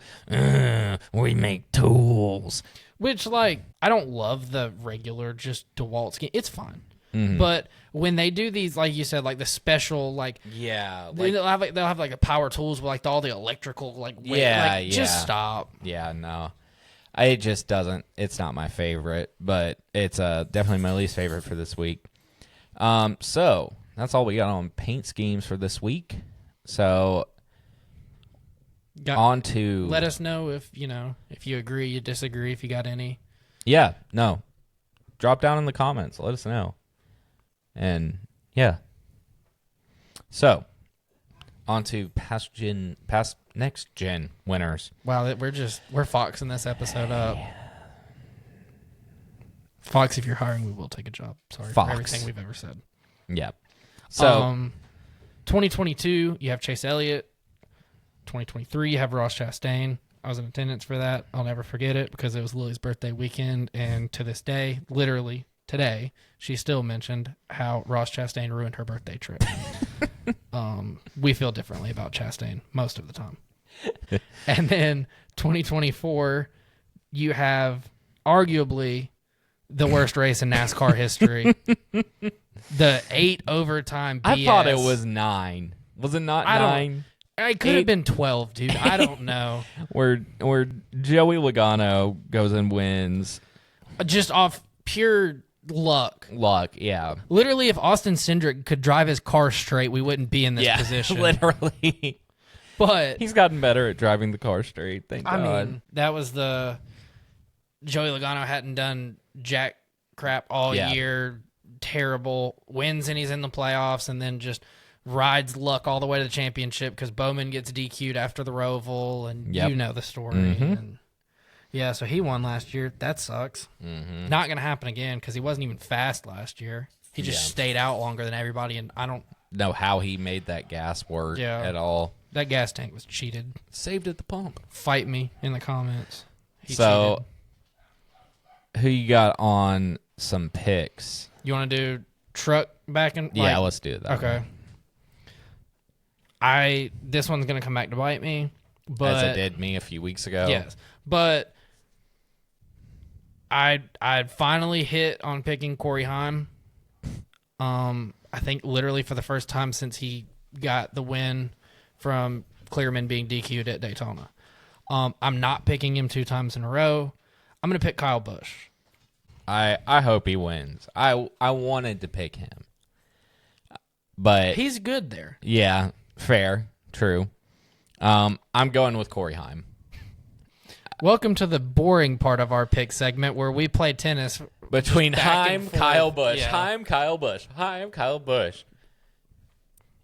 we make tools. Which, like, I don't love the regular just DeWalt scheme. It's fine. Mm-hmm. But when they do these, like you said, like the special, like... Yeah. Like, they'll have like a power tools with, like, all the electrical, like... weight. Just stop. Yeah, no. It just doesn't. It's not my favorite, but it's definitely my least favorite for this week. So, that's all we got on paint schemes for this week. So, on to... Let us know if you agree, you disagree, if you got any. Yeah, no. Drop down in the comments. Let us know. And, yeah. So, on to next gen winners. Wow, we're foxing this episode up. Fox, if you're hiring, we will take a job. Sorry Fox. for everything we've ever said. Yeah. So, 2022, you have Chase Elliott. 2023, you have Ross Chastain. I was in attendance for that. I'll never forget it because it was Lily's birthday weekend. And to this day, literally today, she still mentioned how Ross Chastain ruined her birthday trip. We feel differently about Chastain most of the time. And then 2024, you have arguably the worst race in NASCAR history. The 8 overtime BS. I thought it was 9. Was it not 9? It could have been 12, dude. I don't know. where Joey Logano goes and wins. Just off pure luck. Yeah. Literally, if Austin Cindric could drive his car straight, we wouldn't be in this position. Literally. But he's gotten better at driving the car straight, thank God. I mean, that was the... Joey Logano hadn't done jack crap all year. Terrible. Wins and he's in the playoffs, and then just rides luck all the way to the championship because Bowman gets DQ'd after the Roval, and you know the story. Mm-hmm. And so he won last year. That sucks. Mm-hmm. Not going to happen again because he wasn't even fast last year. He just stayed out longer than everybody, and I don't know how he made that gas work at all. That gas tank was cheated. Saved at the pump. Fight me in the comments. He so, cheated. Who you got on some picks? You want to do truck back and... Yeah, let's do that. Okay. This one's going to come back to bite me. But, as it did me a few weeks ago. Yes. But I finally hit on picking Corey Haim. I think literally for the first time since he got the win from Clearman being DQ'd at Daytona. I'm not picking him 2 times in a row. I'm going to pick Kyle Busch. I hope he wins. I wanted to pick him. But he's good there. Yeah, fair, true. I'm going with Corey Haim. Welcome to the boring part of our pick segment where we play tennis between Haim, Kyle Busch, yeah. Haim, Kyle Busch, Haim, Kyle Busch.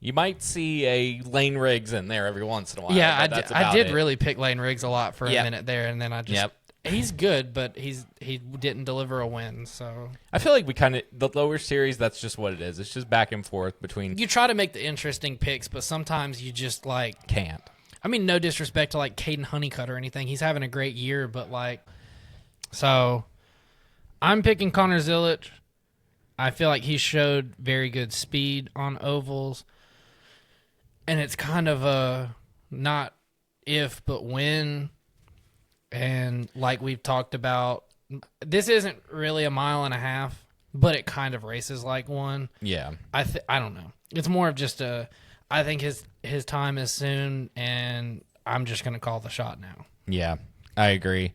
You might see a Lane Riggs in there every once in a while. Yeah, I did really pick Lane Riggs a lot for a minute there, and then I just... Yep. He's good, but he didn't deliver a win, so... I feel like the lower series, that's just what it is. It's just back and forth between... You try to make the interesting picks, but sometimes you just, like... Can't. I mean, no disrespect to, like, Caden Honeycutt or anything. He's having a great year, but, like... So, I'm picking Connor Zilic. I feel like he showed very good speed on ovals. And it's kind of a not if, but when... And like we've talked about, this isn't really a mile and a half, but it kind of races like one. Yeah. I don't know. It's more of just I think his time is soon, and I'm just going to call the shot now. Yeah, I agree.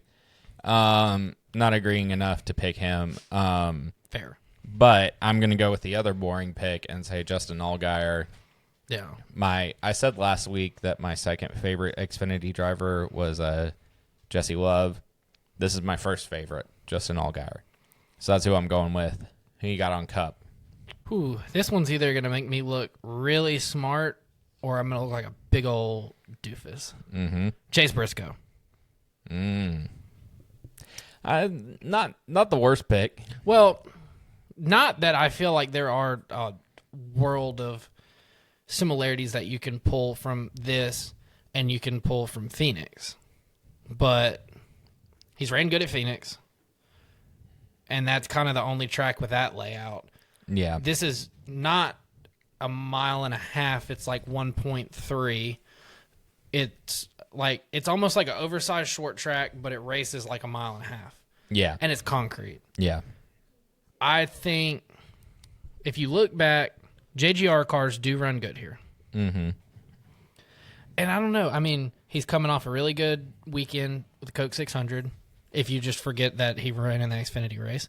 Not agreeing enough to pick him. Fair. But I'm going to go with the other boring pick and say Justin Allgaier. Yeah. I said last week that my second favorite Xfinity driver was Jesse Love. This is my first favorite, Justin Allgaier. So that's who I'm going with. Who you got on Cup? Ooh, this one's either going to make me look really smart or I'm going to look like a big old doofus. Mm-hmm. Chase Briscoe. Not the worst pick. Well, not that I feel like there are a world of similarities that you can pull from this and you can pull from Phoenix. But he's ran good at Phoenix. And that's kind of the only track with that layout. Yeah. This is not a mile and a half. It's like 1.3. It's almost like an oversized short track, but it races like a mile and a half. Yeah. And it's concrete. Yeah. I think if you look back, JGR cars do run good here. Mm-hmm. And I don't know. I mean, he's coming off a really good weekend with the Coke 600. If you just forget that he ran in the Xfinity race,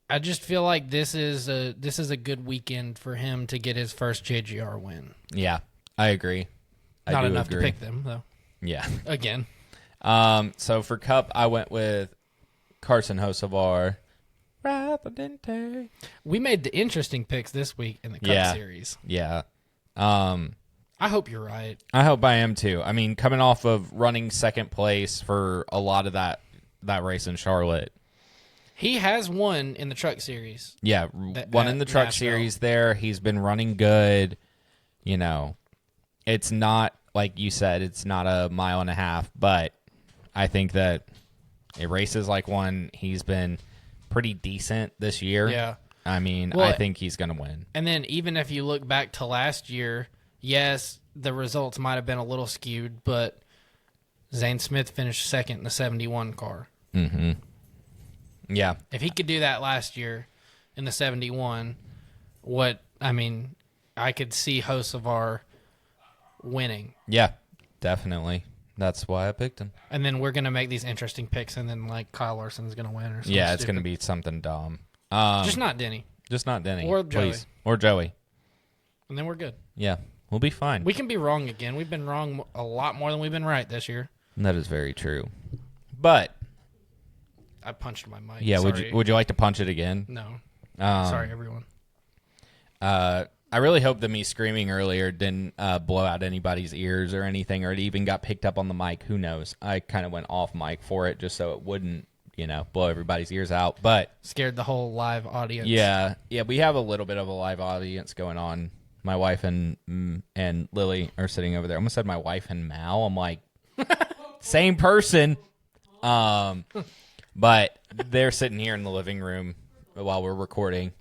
I just feel like this is a good weekend for him to get his first JGR win. Yeah, I agree. Not enough to pick them though. Yeah. Again. So for Cup, I went with Carson Hocevar. We made the interesting picks this week in the Cup series. Yeah. I hope you're right. I hope I am too. I mean, coming off of running second place for a lot of that race in Charlotte. He has won in the truck series. Yeah, one in the truck Nashville. series there. He's been running good. You know, it's not, like you said, it's not a mile and a half, but I think that it races like one. He's been pretty decent this year. Yeah. I mean, Well, I think he's going to win. And then even if you look back to last year, yes, the results might have been a little skewed, but Zane Smith finished second in the 71 car. Mm-hmm. Yeah. If he could do that last year in the 71, I could see Hocevar winning. Yeah, definitely. That's why I picked him. And then we're going to make these interesting picks, and then, like, Kyle Larson's going to win or something. Yeah, it's going to be something dumb. Just not Denny. Just not Denny. Or Joey. Please. Or Joey. And then we're good. Yeah, we'll be fine. We can be wrong again. We've been wrong a lot more than we've been right this year. That is very true. But I punched my mic. yeah, Sorry. would you like to punch it again? No. Sorry, everyone. I really hope that me screaming earlier didn't blow out anybody's ears or anything, or it even got picked up on the mic. Who knows? I kind of went off mic for it just so it wouldn't, blow everybody's ears out. But Scared the whole live audience. yeah, we have a little bit of a live audience going on. My wife and Lily are sitting over there. I almost said my wife and Mal. I'm like, same person. But they're sitting here in the living room while we're recording.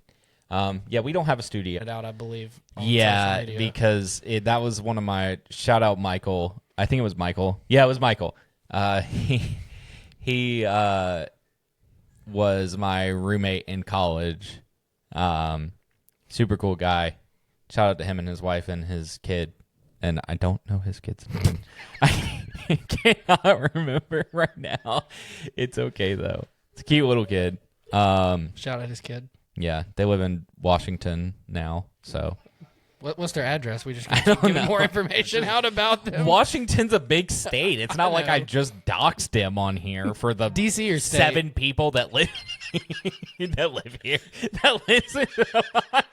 We don't have a studio. It out, I believe. On Yeah, social media. because that was one of my shout out Michael. I think it was Michael. Yeah, it was Michael. He was my roommate in college. Super cool guy. Shout out to him and his wife and his kid. And I don't know his kid's name. I cannot remember right now. It's okay though. It's a cute little kid. Shout out his kid. Yeah, they live in Washington now, so. What's their address? We just keep giving more information out about them. Washington's a big state. It's not like I just doxed him on here for the DC or state? 7 people that live that live here, that listen to the podcast.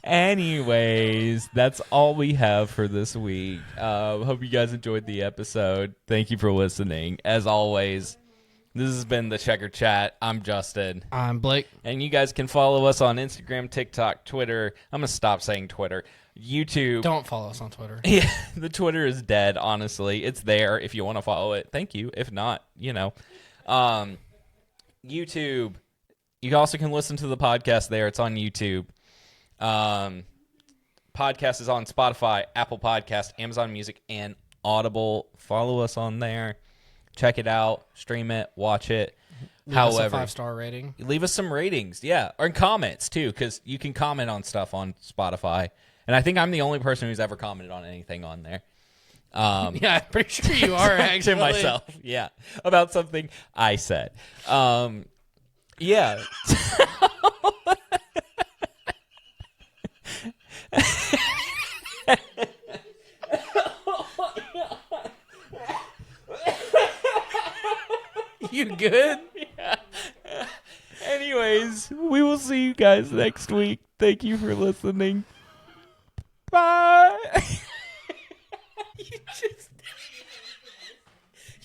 Anyways, that's all we have for this week. Hope you guys enjoyed the episode. Thank you for listening. As always, this has been the Checkered Chat. I'm Justin. I'm Blake. And you guys can follow us on Instagram, TikTok, Twitter. I'm going to stop saying Twitter. YouTube. Don't follow us on Twitter. Yeah, the Twitter is dead, honestly. It's there if you want to follow it. Thank you. If not, YouTube. You also can listen to the podcast there. It's on YouTube. Podcast is on Spotify, Apple Podcast, Amazon Music, and Audible. Follow us on there. Check it out, stream it, watch it. Leave us a 5-star rating. Leave us some ratings, yeah, or comments too, because you can comment on stuff on Spotify. And I think I'm the only person who's ever commented on anything on there. Yeah, I'm pretty sure you are actually. To myself, yeah, about something I said. Yeah. You good? Anyways, we will see you guys next week. Thank you for listening.